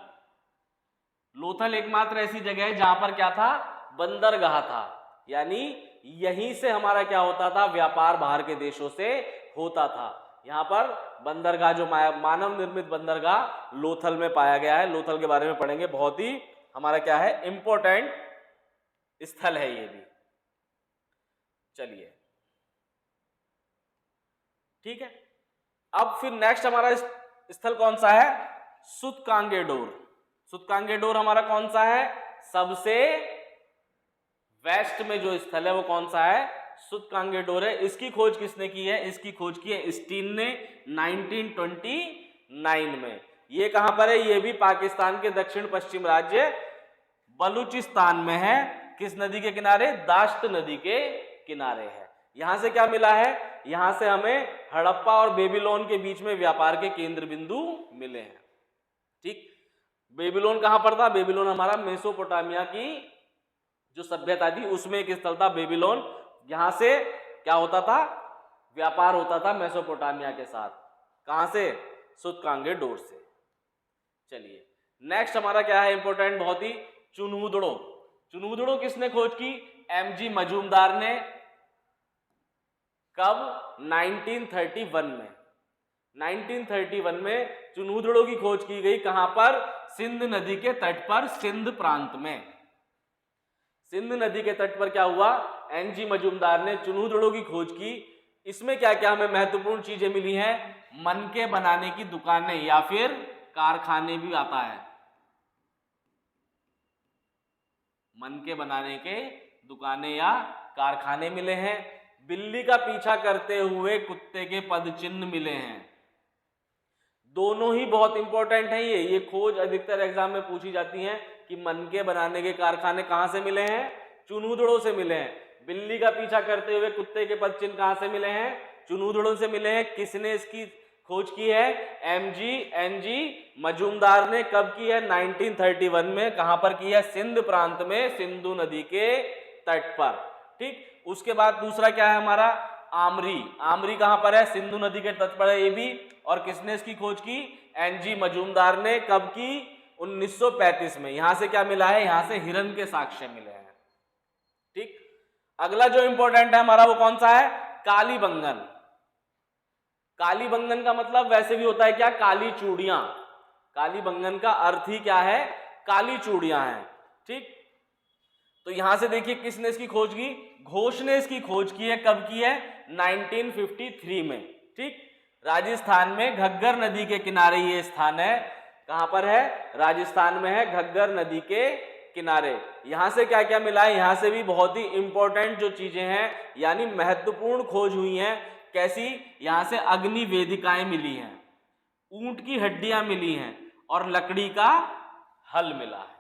लोथल एकमात्र ऐसी जगह है जहां पर क्या था, बंदरगाह था, यानी यहीं से हमारा क्या होता था, व्यापार बाहर के देशों से होता था। यहाँ पर बंदरगाह, जो मानव निर्मित बंदरगाह लोथल में पाया गया है। लोथल के बारे में पढ़ेंगे, बहुत ही हमारा क्या है, इंपॉर्टेंट स्थल है ये भी। चलिए ठीक है, अब फिर नेक्स्ट हमारा स्थल कौन सा है, सूतकांगेडोर। सूतकांगेडोर हमारा कौन सा है, सबसे वेस्ट में जो स्थल है वो कौन सा है, सूतकांगेडोर है। इसकी खोज किसने की है, इसकी खोज की है स्टीन ने 1929 में। ये कहां पर है, ये भी पाकिस्तान के दक्षिण पश्चिम राज्य बलूचिस्तान में है। किस नदी के किनारे, दाश्त नदी के किनारे है। यहां से क्या मिला है, यहां से हमें हड़प्पा और बेबीलोन के बीच में व्यापार के केंद्र बिंदु मिले हैं। ठीक, बेबीलोन कहां पर था, बेबीलोन हमारा मेसोपोटामिया की जो सभ्यता थी उसमें एक स्थल था बेबीलोन। यहां से क्या होता था, व्यापार होता था मेसोपोटामिया के साथ। कहां से, सूतकांगेडोर से। चलिए नेक्स्ट हमारा क्या है इंपॉर्टेंट बहुत ही, चुनूदड़ो। चुनूदड़ो किसने खोज की, एमजी मजूमदार ने। कब, 1931 में। 1931 में चुनूदड़ो की खोज की गई। कहां पर, सिंध नदी के तट पर, सिंध प्रांत में। सिंध नदी के तट पर क्या हुआ, एनजी मजूमदार ने चुनूदड़ो की खोज की। इसमें क्या क्या हमें महत्वपूर्ण चीजें मिली हैं, मनके बनाने की दुकानें या फिर कारखाने भी आता है। मनके बनाने के दुकानें या कारखाने मिले हैं। बिल्ली का पीछा करते हुए कुत्ते के पद चिन्ह मिले हैं। दोनों ही बहुत इंपॉर्टेंट है। ये खोज अधिकतर एग्जाम में पूछी जाती है कि मनके बनाने के कारखाने कहां से मिले हैं, चुनूदड़ो से मिले हैं। बिल्ली का पीछा करते हुए कुत्ते के पद चिन्ह कहां से मिले हैं, चुनूदड़ो से मिले हैं। किसने इसकी खोज की है, एनजी मजूमदार ने। कब की है, 1931 में। कहां पर की है, सिंध प्रांत में, सिंधु नदी के तट पर। ठीक, उसके बाद दूसरा क्या है हमारा, आमरी। आमरी कहां पर है, सिंधु नदी के तट पर है ये भी। और किसने इसकी खोज की, एनजी मजूमदार ने। कब की, 1935 में। यहां से क्या मिला है, यहां से हिरन के साक्ष्य मिले हैं। ठीक, अगला जो इंपॉर्टेंट है हमारा वो कौन सा है, कालीबंगन। कालीबंगन का मतलब वैसे भी होता है क्या, काली चूड़ियां। कालीबंगन का अर्थ ही क्या है, काली चूड़ियां हैं। ठीक, तो यहां से देखिए किसने इसकी खोज की, घोष ने इसकी खोज की है। कब की है, 1953 में। ठीक, राजस्थान में घग्गर नदी के किनारे ये स्थान है। कहां पर है, राजस्थान में है, घग्गर नदी के किनारे। यहां से क्या क्या मिला है, यहां से भी बहुत ही इंपॉर्टेंट जो चीजें हैं यानी महत्वपूर्ण खोज हुई हैं। कैसी, यहां से अग्नि वेदिकाएं मिली हैं, ऊंट की हड्डियां मिली हैं और लकड़ी का हल मिला है।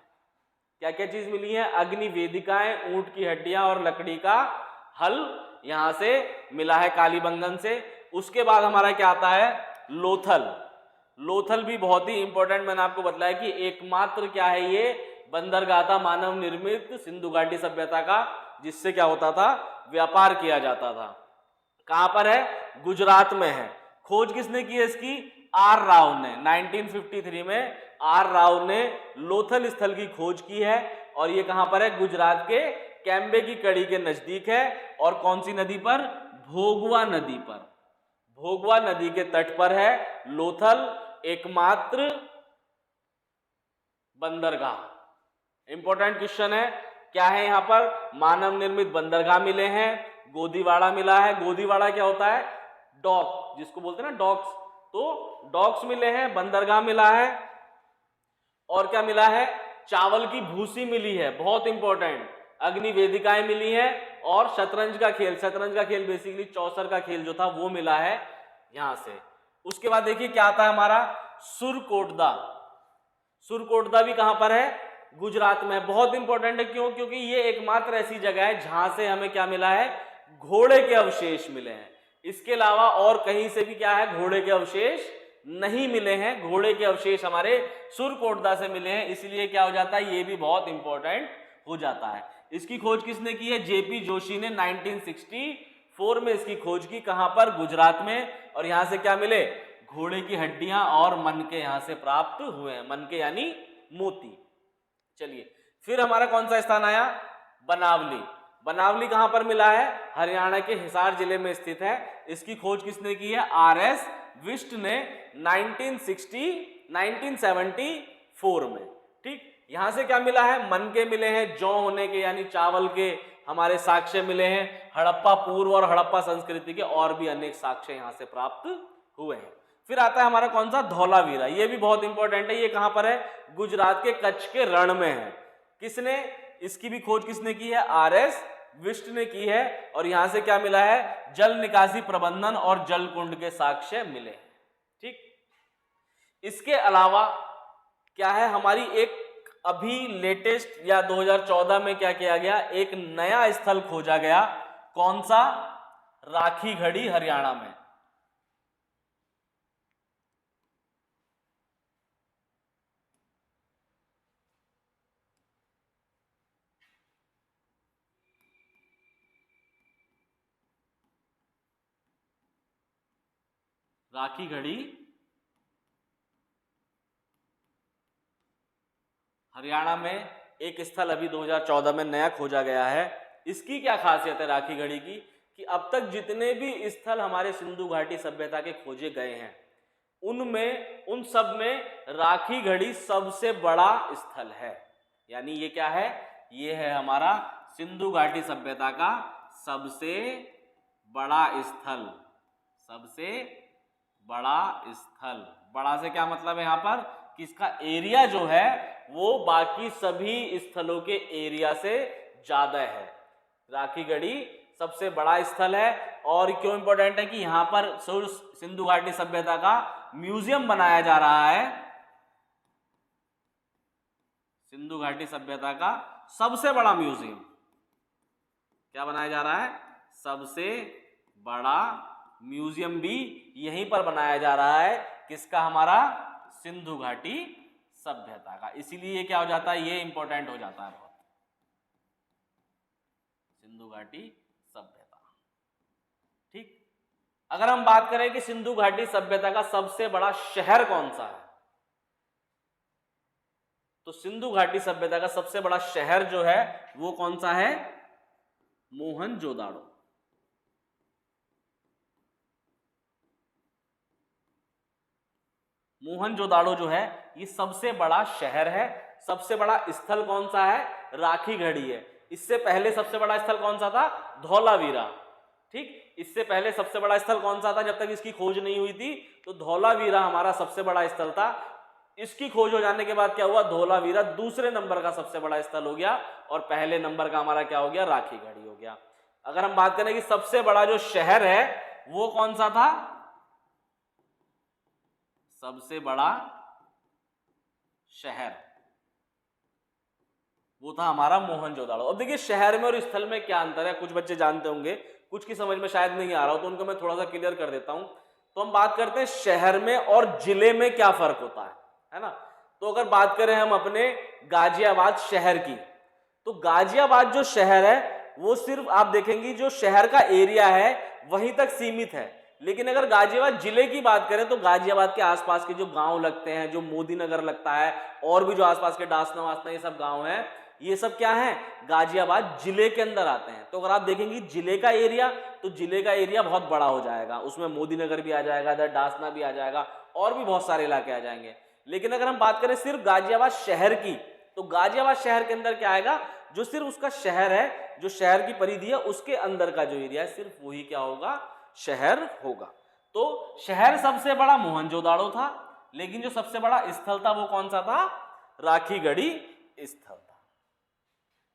क्या क्या चीज मिली है? अग्नि वेदिकाएं, ऊंट की हड्डियां और लकड़ी का हल यहां से मिला है कालीबंगन से। उसके बाद हमारा क्या आता है? लोथल। लोथल भी बहुत ही इंपॉर्टेंट, मैंने आपको बताया कि एकमात्र क्या है, ये बंदरगाह था मानव निर्मित सिंधु घाटी सभ्यता का, जिससे क्या होता था? व्यापार किया जाता था। कहां पर है? गुजरात में है। खोज किसने की है इसकी? आर राव ने। 1953 में आर राव ने लोथल स्थल की खोज की है, और ये कहां पर है? गुजरात के कैम्बे की कड़ी के नजदीक है। और कौन सी नदी पर? भोगवा नदी पर। भोगवा नदी के तट पर है लोथल, एकमात्र बंदरगाह। इंपॉर्टेंट क्वेश्चन है, क्या है यहां पर? मानव निर्मित बंदरगाह मिले हैं, गोदीवाड़ा मिला है। गोदीवाड़ा क्या होता है? डॉक, जिसको बोलते हैं ना डॉक्स, तो डॉक्स मिले हैं, बंदरगाह मिला है, और क्या मिला है? चावल की भूसी मिली है, बहुत इंपॉर्टेंट। अग्नि वेदिकाएं मिली है, और शतरंज का खेल, शतरंज का खेल बेसिकली चौसर का खेल जो था वो मिला है यहां से। उसके बाद देखिए क्या आता है हमारा? सुरकोटदा। सुरकोटदा भी कहां पर है? गुजरात में। बहुत इंपॉर्टेंट है, क्यों? क्योंकि ये एकमात्र ऐसी जगह है जहां से हमें क्या मिला है? घोड़े के अवशेष मिले हैं। इसके अलावा और कहीं से भी क्या है? घोड़े के अवशेष नहीं मिले हैं। घोड़े के अवशेष हमारे सुरकोटदा से मिले हैं, इसलिए क्या हो जाता है? ये भी बहुत इंपॉर्टेंट हो जाता है। इसकी खोज किसने की है? जेपी जोशी ने 1964 में इसकी खोज की। कहां पर? गुजरात में। और यहां से क्या मिले? घोड़े की हड्डियां और मनके यहां से प्राप्त हुए हैं। मनके यानी मोती। चलिए, फिर हमारा कौन सा स्थान आया? बनावली। बनावली कहां पर मिला है? हरियाणा के हिसार जिले में स्थित है। इसकी खोज किसने की है? आर.एस. विष्ट ने 1974 में। ठीक, यहां से क्या मिला है? मनके मिले हैं, जौ होने के यानी चावल के हमारे साक्ष्य मिले हैं। हड़प्पा पूर्व और हड़प्पा संस्कृति के और भी अनेक साक्ष्य यहां से प्राप्त हुए हैं। फिर आता है हमारा कौन सा? धौलावीरा। ये भी बहुत इंपॉर्टेंट है। ये कहां पर है? गुजरात के कच्छ के रण में है। किसने इसकी भी खोज किसने की है? आर.एस. विष्ट ने की है। और यहां से क्या मिला है? जल निकासी प्रबंधन और जल कुंड के साक्ष्य मिले। ठीक, इसके अलावा क्या है? हमारी एक अभी लेटेस्ट या 2014 में क्या किया गया? एक नया स्थल खोजा गया। कौन सा? राखीगढ़ी, हरियाणा में। राखीगढ़ी हरियाणा में एक स्थल अभी 2014 में नया खोजा गया है। इसकी क्या खासियत है राखीगढ़ी की? कि अब तक जितने भी स्थल हमारे सिंधु घाटी सभ्यता के खोजे गए हैं, उनमें उन सब में राखीगढ़ी सबसे बड़ा स्थल है। यानी ये क्या है? ये है हमारा सिंधु घाटी सभ्यता का सबसे बड़ा स्थल। सबसे बड़ा स्थल। बड़ा से क्या मतलब है यहां पर? कि इसका एरिया जो है वो बाकी सभी स्थलों के एरिया से ज्यादा है। राखीगढ़ी सबसे बड़ा स्थल है। और क्यों इंपॉर्टेंट है? कि यहां पर सिंधु घाटी सभ्यता का म्यूजियम बनाया जा रहा है। सिंधु घाटी सभ्यता का सबसे बड़ा म्यूजियम क्या बनाया जा रहा है? सबसे बड़ा म्यूजियम भी यहीं पर बनाया जा रहा है। किसका? हमारा सिंधु घाटी सभ्यता का। इसीलिए ये क्या हो जाता है? ये इंपॉर्टेंट हो जाता है बहुत। सिंधु घाटी सभ्यता। ठीक, अगर हम बात करें कि सिंधु घाटी सभ्यता का सबसे बड़ा शहर कौन सा है, तो सिंधु घाटी सभ्यता का सबसे बड़ा शहर जो है वो कौन सा है? मोहनजोदाड़ो। मोहनजोदाड़ो जो है ये सबसे बड़ा शहर है। सबसे बड़ा स्थल कौन सा है? राखीगढ़ी है। इससे पहले सबसे बड़ा स्थल कौन सा था? धौलावीरा। ठीक, इससे पहले सबसे बड़ा स्थल कौन सा था जब तक इसकी खोज नहीं हुई थी? तो धौलावीरा हमारा सबसे बड़ा स्थल था। इसकी खोज हो जाने के बाद क्या हुआ? धौलावीरा दूसरे नंबर का सबसे बड़ा स्थल हो गया, और पहले नंबर का हमारा क्या हो गया? राखीगढ़ी हो गया। अगर हम बात करें कि सबसे बड़ा जो शहर है वो कौन सा था? सबसे बड़ा शहर वो था हमारा मोहनजोदाड़ो। अब देखिए शहर में और स्थल में क्या अंतर है, कुछ बच्चे जानते होंगे, कुछ की समझ में शायद नहीं आ रहा हो, तो उनको मैं थोड़ा सा क्लियर कर देता हूं। तो हम बात करते हैं शहर में और जिले में क्या फर्क होता है ना। तो अगर बात करें हम अपने गाजियाबाद शहर की, तो गाजियाबाद जो शहर है वो सिर्फ आप देखेंगे जो शहर का एरिया है वहीं तक सीमित है। लेकिन अगर गाजियाबाद जिले की बात करें तो गाजियाबाद के आसपास के जो गांव लगते हैं, जो मोदी नगर लगता है, और भी जो आसपास के डासना वासना ये सब गांव हैं, ये सब क्या है, गाजियाबाद जिले के अंदर आते हैं। तो अगर आप देखेंगे जिले का एरिया, तो जिले का एरिया बहुत बड़ा हो जाएगा, उसमें मोदी नगर भी आ जाएगा, इधर डासना भी आ जाएगा, और भी बहुत सारे इलाके आ जाएंगे। लेकिन अगर हम बात करें सिर्फ गाजियाबाद शहर की, तो गाजियाबाद शहर के अंदर क्या आएगा, जो सिर्फ उसका शहर है, जो शहर की परिधि है उसके अंदर का जो एरिया है, सिर्फ वही क्या होगा, शहर होगा। तो शहर सबसे बड़ा मोहनजोदाड़ो था, लेकिन जो सबसे बड़ा स्थल था वो कौन सा था, राखीगढ़ी स्थल था।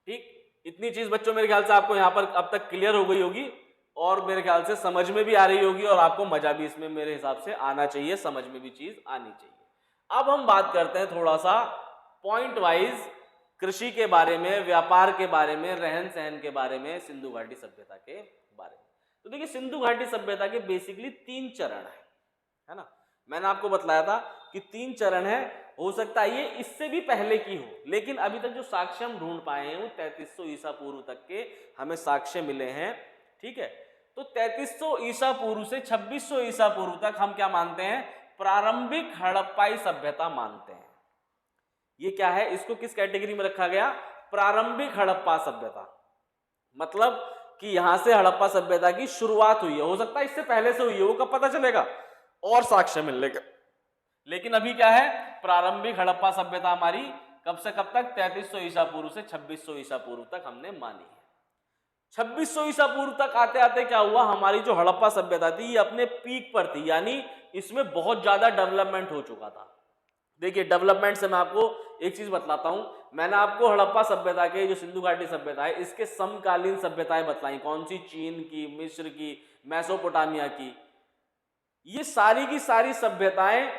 ठीक, इतनी चीज बच्चों मेरे ख्याल से आपको यहां पर अब तक क्लियर हो गई होगी, और मेरे ख्याल से समझ में भी आ रही होगी, और आपको मजा भी इसमें मेरे हिसाब से आना चाहिए, समझ में भी चीज आनी चाहिए। अब हम बात करते हैं थोड़ा सा पॉइंट वाइज कृषि के बारे में, व्यापार के बारे में, रहन सहन के बारे में, सिंधु घाटी सभ्यता के बारे में। तो देखिए सिंधु घाटी सभ्यता के बेसिकली 3 चरण है ना। मैंने आपको बताया था कि 3 चरण है, हो सकता है ये इससे भी पहले की हो, लेकिन अभी तक जो साक्ष्य हम ढूंढ पाए हैं वो 3300 ईसा पूर्व तक के हमें साक्ष्य मिले हैं। ठीक है, तो 3300 ईसा पूर्व से 2600 ईसा पूर्व तक हम क्या मानते हैं, प्रारंभिक हड़प्पाई सभ्यता मानते हैं। ये क्या है, इसको किस कैटेगरी में रखा गया, प्रारंभिक हड़प्पा सभ्यता, मतलब कि यहां से हड़प्पा सभ्यता की शुरुआत हुई है। हो सकता है इससे पहले से हुई है, वो कब पता चलेगा, और साक्ष्य मिलने का। लेकिन अभी क्या है, प्रारंभिक हड़प्पा सभ्यता हमारी कब से कब तक, 3300 ईसा पूर्व से 2600 ईसा पूर्व तक हमने मानी है। 2600 ईसा पूर्व तक आते आते क्या हुआ, हमारी जो हड़प्पा सभ्यता थी ये अपने पीक पर थी, यानी इसमें बहुत ज्यादा डेवलपमेंट हो चुका था। देखिए डेवलपमेंट से मैं आपको एक चीज बतलाता हूं, मैंने आपको हड़प्पा सभ्यता के जो सिंधु घाटी सभ्यता है इसके समकालीन सभ्यताएं बतलाई, कौन सी, चीन की, मिस्र की, मेसोपोटामिया की। ये सारी की सारी सभ्यताएं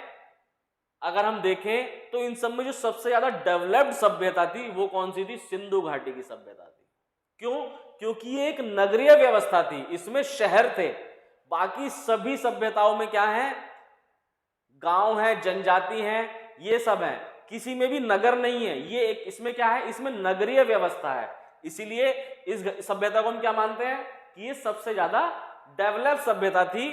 अगर हम देखें तो इन सब में जो सबसे ज्यादा डेवलप्ड सभ्यता थी वो कौन सी थी, सिंधु घाटी की सभ्यता थी। क्यों, क्योंकि ये एक नगरीय व्यवस्था थी, इसमें शहर थे। बाकी सभी सभ्यताओं में क्या है, गांव है, जनजाति है, ये सब है, किसी में भी नगर नहीं है। ये एक इसमें क्या है, इसमें नगरीय व्यवस्था है, इसीलिए इस सभ्यता को हम क्या मानते हैं कि ये सबसे ज्यादा डेवलप सभ्यता थी।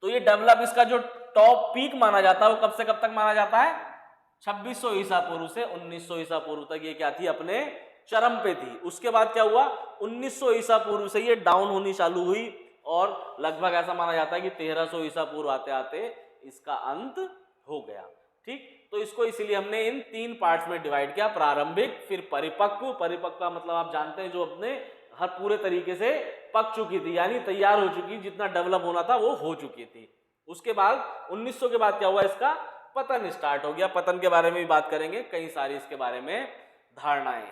तो ये डेवलप, इसका जो टॉप पीक माना जाता है वो कब से कब तक माना जाता है, 2600 ईसा पूर्व से 1900 ईसा पूर्व तक ये क्या थी, अपने चरम पे थी। उसके बाद क्या हुआ, 1900 ईसा पूर्व से ये डाउन होनी चालू हुई, और लगभग ऐसा माना जाता है कि 1300 ईसा पूर्व आते आते इसका अंत हो गया। ठीक, तो इसको इसीलिए हमने इन 3 पार्ट्स में डिवाइड किया, प्रारंभिक, फिर परिपक्व। परिपक्व का मतलब आप जानते हैं जो अपने हर पूरे तरीके से पक चुकी थी, यानी तैयार हो चुकी, जितना डेवलप होना था वो हो चुकी थी। उसके बाद 1900 के बाद क्या हुआ, इसका पतन स्टार्ट हो गया। पतन के बारे में भी बात करेंगे, कई सारी इसके बारे में धारणाएं।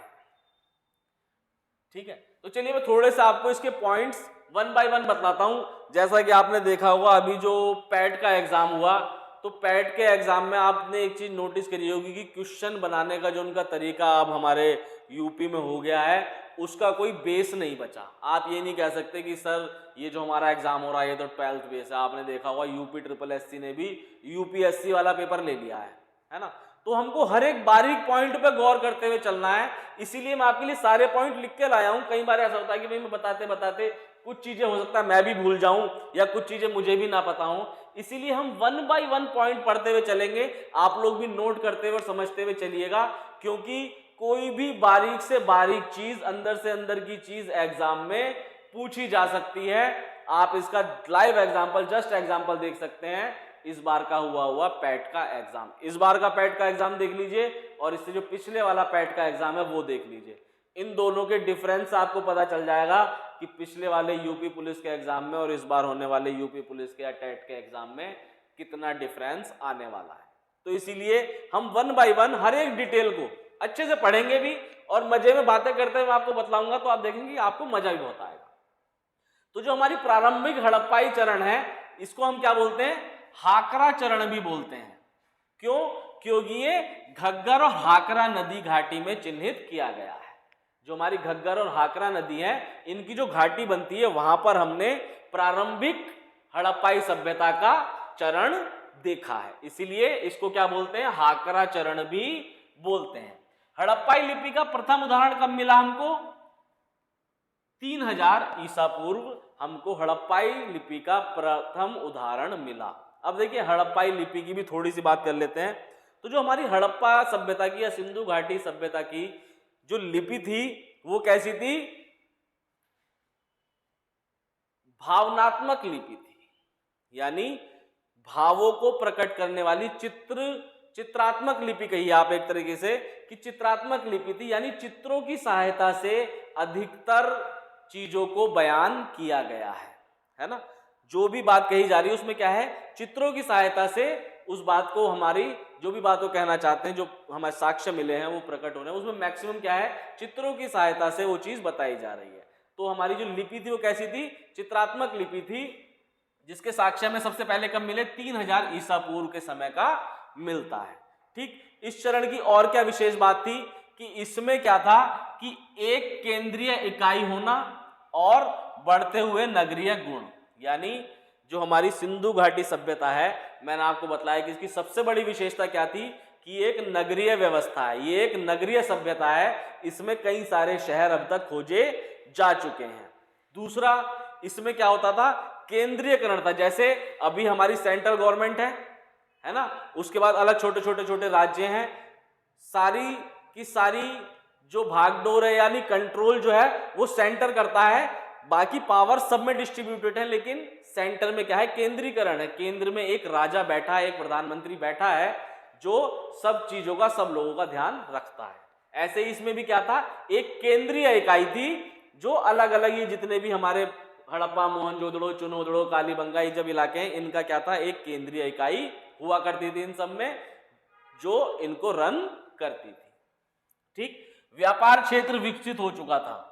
ठीक है, तो चलिए मैं थोड़े से आपको इसके पॉइंट्स 1 बाय 1 बतलाता हूं। जैसा कि आपने देखा होगा अभी जो पैट का एग्जाम हुआ, तो पैट के एग्जाम में आपने एक चीज नोटिस करी होगी कि क्वेश्चन बनाने का जो उनका तरीका अब हमारे यूपी में हो गया है, उसका कोई बेस नहीं बचा। आप ये नहीं कह सकते कि सर ये जो हमारा एग्जाम हो रहा है ये तो 12th बेस है। आपने देखा होगा यूपी SSS ने भी यूपीएससी वाला पेपर ले लिया है ना। तो हमको हर एक बारीक पॉइंट पे गौर करते हुए चलना है, इसीलिए मैं आपके लिए सारे पॉइंट लिख के लाया हूं। कई बार ऐसा होता है कि भाई मैं बताते बताते कुछ चीजें हो सकता है मैं भी भूल जाऊं, या कुछ चीजें मुझे भी ना पता हो, इसीलिए हम 1 बाय 1 पॉइंट पढ़ते हुए चलेंगे। आप लोग भी नोट करते हुए और समझते हुए चलिएगा, क्योंकि कोई भी बारीक से बारीक चीज, अंदर से अंदर की चीज एग्जाम में पूछी जा सकती है। आप इसका लाइव एग्जाम्पल, जस्ट एग्जाम्पल देख सकते हैं, इस बार का हुआ पैट का एग्जाम। इस बार का पैट का एग्जाम देख लीजिए, और इससे जो पिछले वाला पैट का एग्जाम है वो देख लीजिए। इन दोनों के डिफरेंस आपको पता चल जाएगा कि पिछले वाले यूपी पुलिस के एग्जाम में और इस बार होने वाले यूपी पुलिस के या टेट के एग्जाम में कितना डिफरेंस आने वाला है। तो इसीलिए हम 1 बाय 1 हर एक डिटेल को अच्छे से पढ़ेंगे भी, और मजे में बातें करते हुए आपको बतलाऊंगा, तो आप देखेंगे आपको मजा भी बहुत आएगा। तो जो हमारी प्रारंभिक हड़प्पाई चरण है, इसको हम क्या बोलते हैं, हाकरा चरण भी बोलते हैं। क्यों, क्योंकि ये घग्गर और हाकरा नदी घाटी में चिन्हित किया गया है। जो हमारी घग्गर और हाकरा नदी है, इनकी जो घाटी बनती है वहां पर हमने प्रारंभिक हड़प्पाई सभ्यता का चरण देखा है, इसीलिए इसको क्या बोलते हैं, हाकरा चरण भी बोलते हैं। हड़प्पाई लिपि का प्रथम उदाहरण कब मिला हमको, 3000 ईसा पूर्व हमको हड़प्पाई लिपि का प्रथम उदाहरण मिला। अब देखिए हड़प्पाई लिपि की भी थोड़ी सी बात कर लेते हैं। तो जो हमारी हड़प्पा सभ्यता की या सिंधु घाटी सभ्यता की जो लिपि थी वो कैसी थी, भावनात्मक लिपि थी, यानी भावों को प्रकट करने वाली चित्रात्मक लिपि कहिए आप एक तरीके से कि चित्रात्मक लिपि थी, यानी चित्रों की सहायता से अधिकतर चीजों को बयान किया गया है ना। जो भी बात कही जा रही है उसमें क्या है, चित्रों की सहायता से उस बात को, हमारी जो भी बात को कहना चाहते हैं, जो हमारे साक्ष्य मिले हैं वो प्रकट हो रहे हैं, उसमें मैक्सिमम क्या है, चित्रों की सहायता से वो चीज बताई जा रही है। तो हमारी जो लिपि थी वो कैसी थी, चित्रात्मक लिपि थी, जिसके साक्ष्य में सबसे पहले कब मिले, 3000 ईसा पूर्व के समय का मिलता है। ठीक, इस चरण की और क्या विशेष बात थी कि इसमें क्या था कि एक केंद्रीय इकाई होना और बढ़ते हुए नगरीय गुण, यानी जो हमारी सिंधु घाटी सभ्यता है, मैंने आपको बताया कि इसकी सबसे बड़ी विशेषता क्या थी कि एक नगरीय व्यवस्था है, ये एक नगरीय सभ्यता है, इसमें कई सारे शहर अब तक खोजे जा चुके हैं। दूसरा, इसमें क्या होता था, केंद्रीयकरण था, जैसे अभी हमारी सेंट्रल गवर्नमेंट है ना, उसके बाद अलग छोटे छोटे राज्य हैं, सारी की सारी जो भागडोर है यानी कंट्रोल जो है वो सेंटर करता है, बाकी पावर सब में डिस्ट्रीब्यूटेड है, लेकिन सेंटर में क्या है, केंद्रीकरण है। केंद्र में एक राजा बैठा है, एक प्रधानमंत्री बैठा है जो सब चीजों का, सब लोगों का ध्यान रखता है। ऐसे ही इसमें भी क्या था, एक केंद्रीय इकाई थी जो अलग अलग, ये जितने भी हमारे हड़प्पा, मोहनजोदड़ो, चुनोदड़ो, कालीबंगा, ये जब इलाके हैं, इनका क्या था, एक केंद्रीय इकाई हुआ करती थी इन सब में, जो इनको रन करती थी। ठीक, व्यापार क्षेत्र विकसित हो चुका था।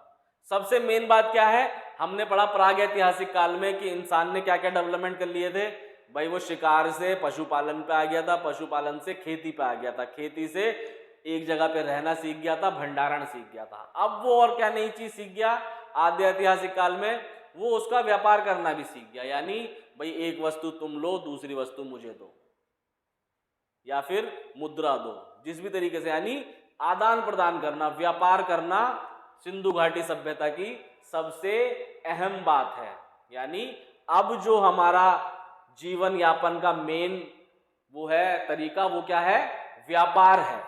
सबसे मेन बात क्या है, हमने पढ़ा प्राग ऐतिहासिक काल में कि इंसान ने क्या क्या डेवलपमेंट कर लिए थे भाई, वो शिकार से पशुपालन पे आ गया था, पशुपालन से खेती पे आ गया था, खेती से एक जगह पे रहना सीख गया था, भंडारण सीख गया था। अब वो और क्या नई चीज सीख गया आद्य ऐतिहासिक काल में, वो उसका व्यापार करना भी सीख गया, यानी भाई एक वस्तु तुम लो, दूसरी वस्तु मुझे दो, या फिर मुद्रा दो, जिस भी तरीके से, यानी आदान प्रदान करना, व्यापार करना सिंधु घाटी सभ्यता की सबसे अहम बात है। यानी अब जो हमारा जीवन यापन का मेन वो है तरीका, वो क्या है, व्यापार है।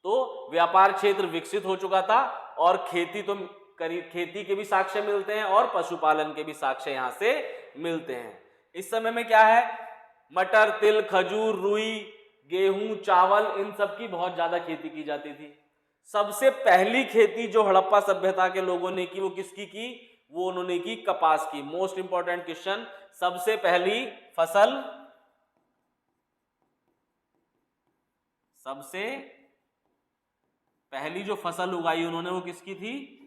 तो व्यापार क्षेत्र विकसित हो चुका था और खेती तो खेती के भी साक्ष्य मिलते हैं और पशुपालन के भी साक्ष्य यहां से मिलते हैं। इस समय में क्या है, मटर, तिल, खजूर, रुई, गेहूं, चावल, इन सब की बहुत ज्यादा खेती की जाती थी। सबसे पहली खेती जो हड़प्पा सभ्यता के लोगों ने की वो किसकी की, वो उन्होंने की कपास की। मोस्ट इंपॉर्टेंट क्वेश्चन, सबसे पहली फसल, सबसे पहली जो फसल उगाई उन्होंने वो किसकी थी,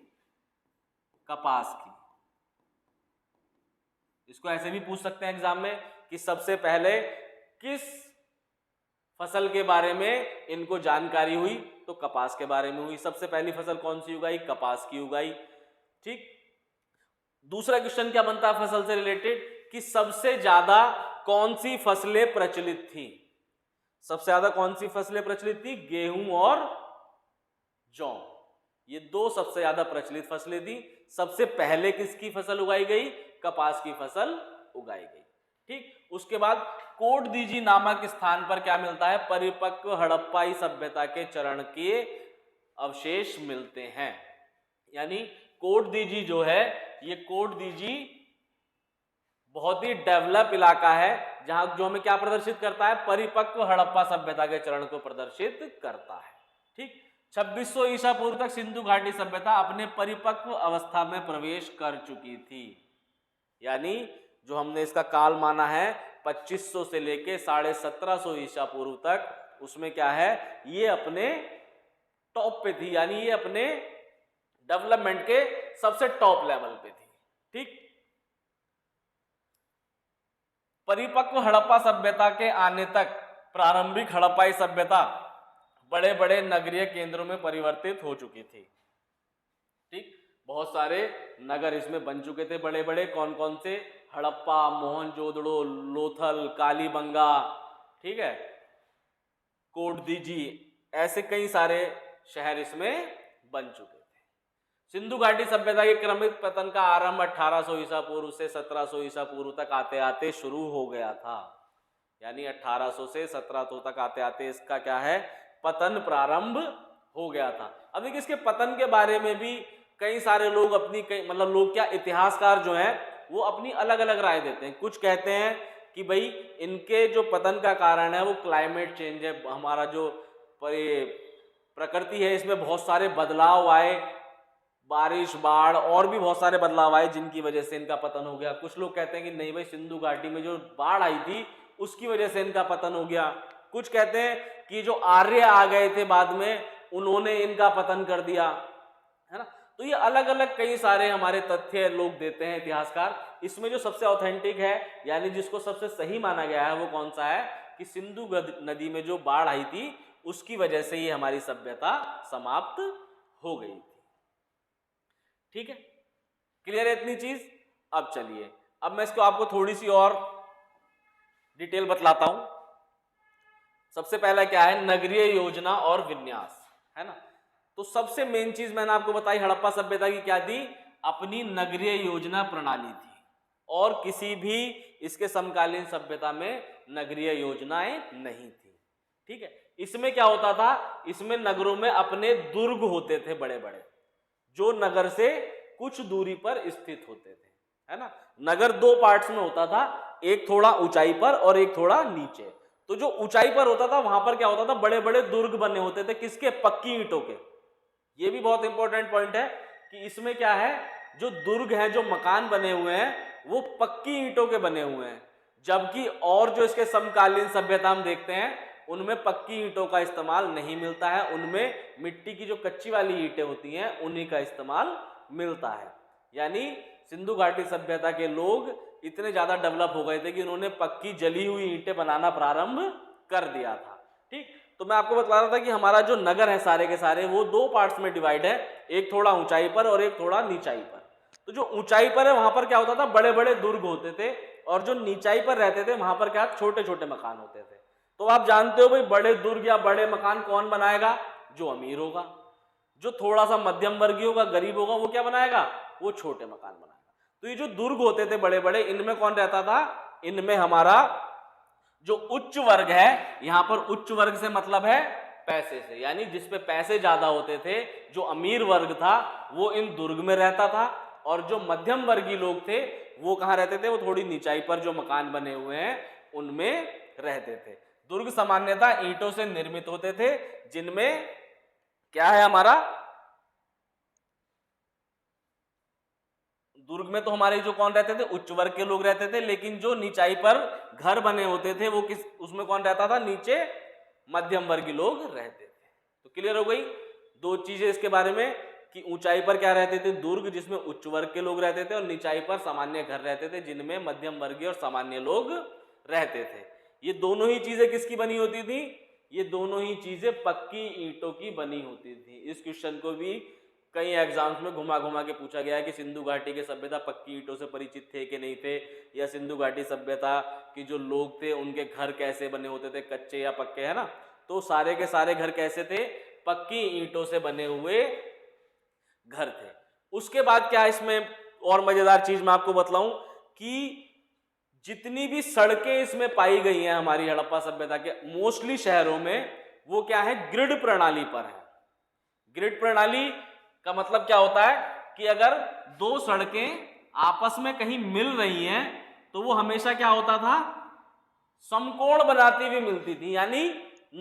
कपास की। इसको ऐसे भी पूछ सकते हैं एग्जाम में कि सबसे पहले किस फसल के बारे में इनको जानकारी हुई, तो कपास के बारे में हुई। सबसे पहली फसल कौन सी उगाई, कपास की उगाई। ठीक, दूसरा क्वेश्चन क्या बनता है फसल से रिलेटेड कि सबसे ज्यादा कौन सी फसलें प्रचलित थी। सबसे ज्यादा कौन सी फसलें प्रचलित थी, गेहूं और जौ, ये दो सबसे ज्यादा प्रचलित फसलें थी। सबसे पहले किसकी फसल उगाई गई, कपास की फसल उगाई गई। ठीक, उसके बाद कोटदीजी नामक स्थान पर क्या मिलता है, परिपक्व हड़प्पाई सभ्यता के चरण के अवशेष मिलते हैं। यानी कोटदीजी जो है, ये कोटदीजी बहुत ही डेवलप इलाका है जहां जो हमें क्या प्रदर्शित करता है, परिपक्व हड़प्पा सभ्यता के चरण को प्रदर्शित करता है। ठीक, 2600 ईसा पूर्व तक सिंधु घाटी सभ्यता अपने परिपक्व अवस्था में प्रवेश कर चुकी थी। यानी जो हमने इसका काल माना है 2500 से लेके 1750 ईसा पूर्व तक, उसमें क्या है, ये अपने टॉप पे थी, यानी ये अपने डेवलपमेंट के सबसे टॉप लेवल पे थी। ठीक, परिपक्व हड़प्पा सभ्यता के आने तक प्रारंभिक हड़प्पाई सभ्यता बड़े बड़े नगरीय केंद्रों में परिवर्तित हो चुकी थी। ठीक, बहुत सारे नगर इसमें बन चुके थे बड़े बड़े। कौन कौन से? हड़प्पा, मोहनजोदड़ो, लोथल, कालीबंगा, ठीक है, कोटदीजी, ऐसे कई सारे शहर इसमें बन चुके थे। सिंधु घाटी सभ्यता के क्रमिक पतन का आरंभ 1800 ईसा पूर्व से 1700 ईसा पूर्व तक आते आते शुरू हो गया था। यानी 1800 से 1700 तक आते आते इसका क्या है? पतन प्रारंभ हो गया था। अब देखिए इसके पतन के बारे में भी कई सारे लोग अपनी मतलब लोग क्या, इतिहासकार जो हैं वो अपनी अलग अलग राय देते हैं। कुछ कहते हैं कि भाई इनके जो पतन का कारण है वो क्लाइमेट चेंज है, हमारा जो प्रकृति है इसमें बहुत सारे बदलाव आए, बारिश, बाढ़ और भी बहुत सारे बदलाव आए जिनकी वजह से इनका पतन हो गया। कुछ लोग कहते हैं कि नहीं भाई, सिंधु घाटी में जो बाढ़ आई थी उसकी वजह से इनका पतन हो गया। कुछ कहते हैं कि जो आर्य आ गए थे बाद में उन्होंने इनका पतन कर दिया, है ना। तो ये अलग अलग कई सारे हमारे तथ्य लोग देते हैं इतिहासकार। इसमें जो सबसे ऑथेंटिक है यानी जिसको सबसे सही माना गया है वो कौन सा है? कि सिंधु नदी में जो बाढ़ आई थी उसकी वजह से ये हमारी सभ्यता समाप्त हो गई थी। ठीक है, क्लियर है इतनी चीज? अब चलिए, अब मैं इसको आपको थोड़ी सी और डिटेल बतलाता हूं। सबसे पहला क्या है? नगरीय योजना और विन्यास, है ना। तो सबसे मेन चीज मैंने आपको बताई हड़प्पा सभ्यता की क्या थी? अपनी नगरीय योजना प्रणाली थी, और किसी भी इसके समकालीन सभ्यता में नगरीय योजनाएं नहीं थी। ठीक है, इसमें क्या होता था? इसमें नगरों में अपने दुर्ग होते थे बड़े बड़े, जो नगर से कुछ दूरी पर स्थित होते थे, है ना। नगर दो पार्ट्स में होता था, एक थोड़ा ऊंचाई पर और एक थोड़ा नीचे। तो जो ऊंचाई पर होता था वहां पर क्या होता था? बड़े बड़े दुर्ग बने होते थे। किसके? पक्की ईंटों के। ये भी बहुत इंपॉर्टेंट पॉइंट है कि इसमें क्या है, जो दुर्ग हैं, जो मकान बने हुए हैं वो पक्की ईंटों के बने हुए हैं, जबकि और जो इसके समकालीन सभ्यता हम देखते हैं उनमें पक्की ईंटों का इस्तेमाल नहीं मिलता है, उनमें मिट्टी की जो कच्ची वाली ईंटें होती हैं उन्हीं का इस्तेमाल मिलता है। यानी सिंधु घाटी सभ्यता के लोग इतने ज्यादा डेवलप हो गए थे कि उन्होंने पक्की जली हुई ईंटें बनाना प्रारंभ कर दिया था। ठीक, तो मैं आपको बता रहा था कि हमारा जो नगर है सारे के सारे वो दो पार्ट्स में डिवाइड है, एक थोड़ा ऊंचाई पर और एक थोड़ा नीचाई पर। तो जो ऊंचाई पर है वहां पर क्या होता था? बड़े बड़े दुर्ग होते थे, और जो नीचाई पर रहते थे वहां पर क्या? छोटे छोटे मकान होते थे। तो आप जानते हो भाई, बड़े दुर्ग या बड़े मकान कौन बनाएगा? जो अमीर होगा। जो थोड़ा सा मध्यम वर्गीय होगा, गरीब होगा, वो क्या बनाएगा? वो छोटे मकान बनाएगा। तो ये जो दुर्ग होते थे बड़े बड़े, इनमें कौन रहता था? इनमें हमारा जो उच्च वर्ग है, यहां पर उच्च वर्ग से मतलब है पैसे से, यानी जिसपे पैसे ज्यादा होते थे, जो अमीर वर्ग था वो इन दुर्ग में रहता था, और जो मध्यम वर्गीय लोग थे वो कहां रहते थे? वो थोड़ी नीचाई पर जो मकान बने हुए हैं उनमें रहते थे। दुर्ग सामान्यतः ईंटों से निर्मित होते थे, जिनमें क्या है हमारा? दुर्ग में तो हमारे जो कौन रहते थे? उच्च वर्ग के लोग रहते थे, लेकिन जो नीचाई पर घर बने होते थे वो किस, उसमें कौन रहता था? नीचे मध्यम वर्गीय लोग रहते थे। तो क्लियर हो गई दो चीजें इसके बारे में, कि ऊंचाई पर क्या रहते थे? दुर्ग, जिसमें उच्च वर्ग के लोग रहते थे, और नीचाई पर सामान्य घर रहते थे जिनमें मध्यम वर्गीय और सामान्य लोग रहते थे। ये दोनों ही चीजें किसकी बनी होती थी? ये दोनों ही चीजें पक्की ईंटों की बनी होती थी। इस क्वेश्चन को भी कई एग्जाम्स में घुमा घुमा के पूछा गया है कि सिंधु घाटी के सभ्यता पक्की ईंटों से परिचित थे कि नहीं थे, या सिंधु घाटी सभ्यता के जो लोग थे उनके घर कैसे बने होते थे, कच्चे या पक्के, है ना। तो सारे के सारे घर कैसे थे? पक्की ईंटों से बने हुए घर थे। उसके बाद क्या इसमें और मजेदार चीज मैं आपको बतलाऊं कि जितनी भी सड़कें इसमें पाई गई हैं हमारी हड़प्पा सभ्यता के मोस्टली शहरों में, वो क्या है? ग्रिड प्रणाली पर है। ग्रिड प्रणाली का मतलब क्या होता है? कि अगर दो सड़कें आपस में कहीं मिल रही हैं तो वो हमेशा क्या होता था? समकोण बनाती हुई मिलती थी, यानी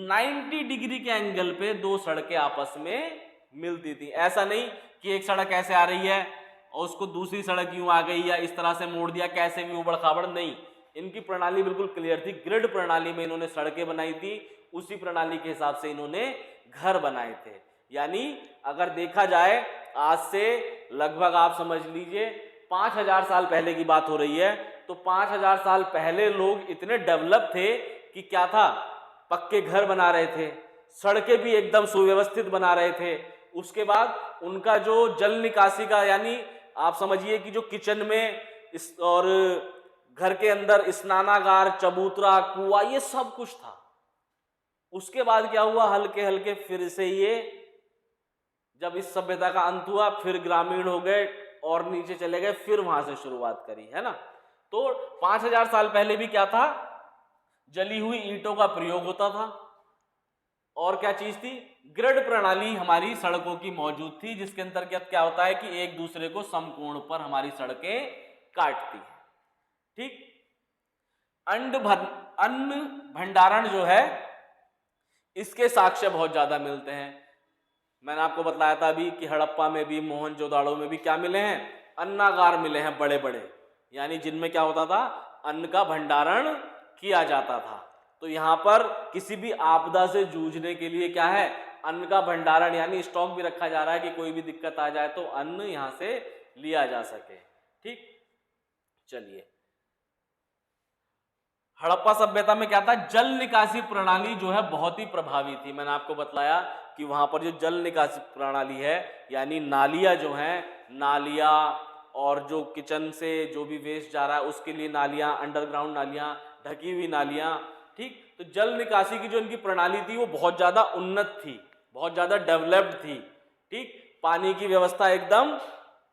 90 डिग्री के एंगल पे दो सड़कें आपस में मिलती थी। ऐसा नहीं कि एक सड़क ऐसे आ रही है और उसको दूसरी सड़क यूं आ गई या इस तरह से मोड़ दिया, कैसे भी उबड़ खाबड़, नहीं। इनकी प्रणाली बिल्कुल क्लियर थी। ग्रिड प्रणाली में इन्होंने सड़कें बनाई थी, उसी प्रणाली के हिसाब से इन्होंने घर बनाए थे। यानी अगर देखा जाए आज से लगभग आप समझ लीजिए 5000 साल पहले की बात हो रही है, तो 5000 साल पहले लोग इतने डेवलप थे कि क्या था? पक्के घर बना रहे थे, सड़कें भी एकदम सुव्यवस्थित बना रहे थे। उसके बाद उनका जो जल निकासी का, यानी आप समझिए कि जो किचन में इस और घर के अंदर स्नानागार, चबूतरा, कुआं, ये सब कुछ था। उसके बाद क्या हुआ, हल्के हल्के फिर से ये, जब इस सभ्यता का अंत हुआ, फिर ग्रामीण हो गए और नीचे चले गए, फिर वहां से शुरुआत करी, है ना। तो 5000 साल पहले भी क्या था, जली हुई ईंटों का प्रयोग होता था। और क्या चीज थी, ग्रिड प्रणाली हमारी सड़कों की मौजूद थी, जिसके अंतर्गत क्या होता है कि एक दूसरे को समकोण पर हमारी सड़कें काटती है। ठीक। अन्न भंडारण जो है, इसके साक्ष्य बहुत ज्यादा मिलते हैं। मैंने आपको बताया था अभी कि हड़प्पा में भी, मोहनजोदाड़ो में भी क्या मिले हैं, अन्नागार मिले हैं बड़े बड़े, यानी जिनमें क्या होता था, अन्न का भंडारण किया जाता था। तो यहाँ पर किसी भी आपदा से जूझने के लिए क्या है, अन्न का भंडारण, यानी स्टॉक भी रखा जा रहा है कि कोई भी दिक्कत आ जाए तो अन्न यहाँ से लिया जा सके। ठीक। चलिए, हड़प्पा सभ्यता में क्या था, जल निकासी प्रणाली जो है बहुत ही प्रभावी थी। मैंने आपको बताया कि वहां पर जो जल निकासी प्रणाली है, यानी नालियां जो हैं, नालियां, और जो किचन से जो भी वेस्ट जा रहा है उसके लिए नालियां, अंडरग्राउंड नालियां, ढकी हुई नालियां। ठीक। तो जल निकासी की जो इनकी प्रणाली थी वो बहुत ज्यादा उन्नत थी, बहुत ज्यादा डेवलप्ड थी। ठीक। पानी की व्यवस्था एकदम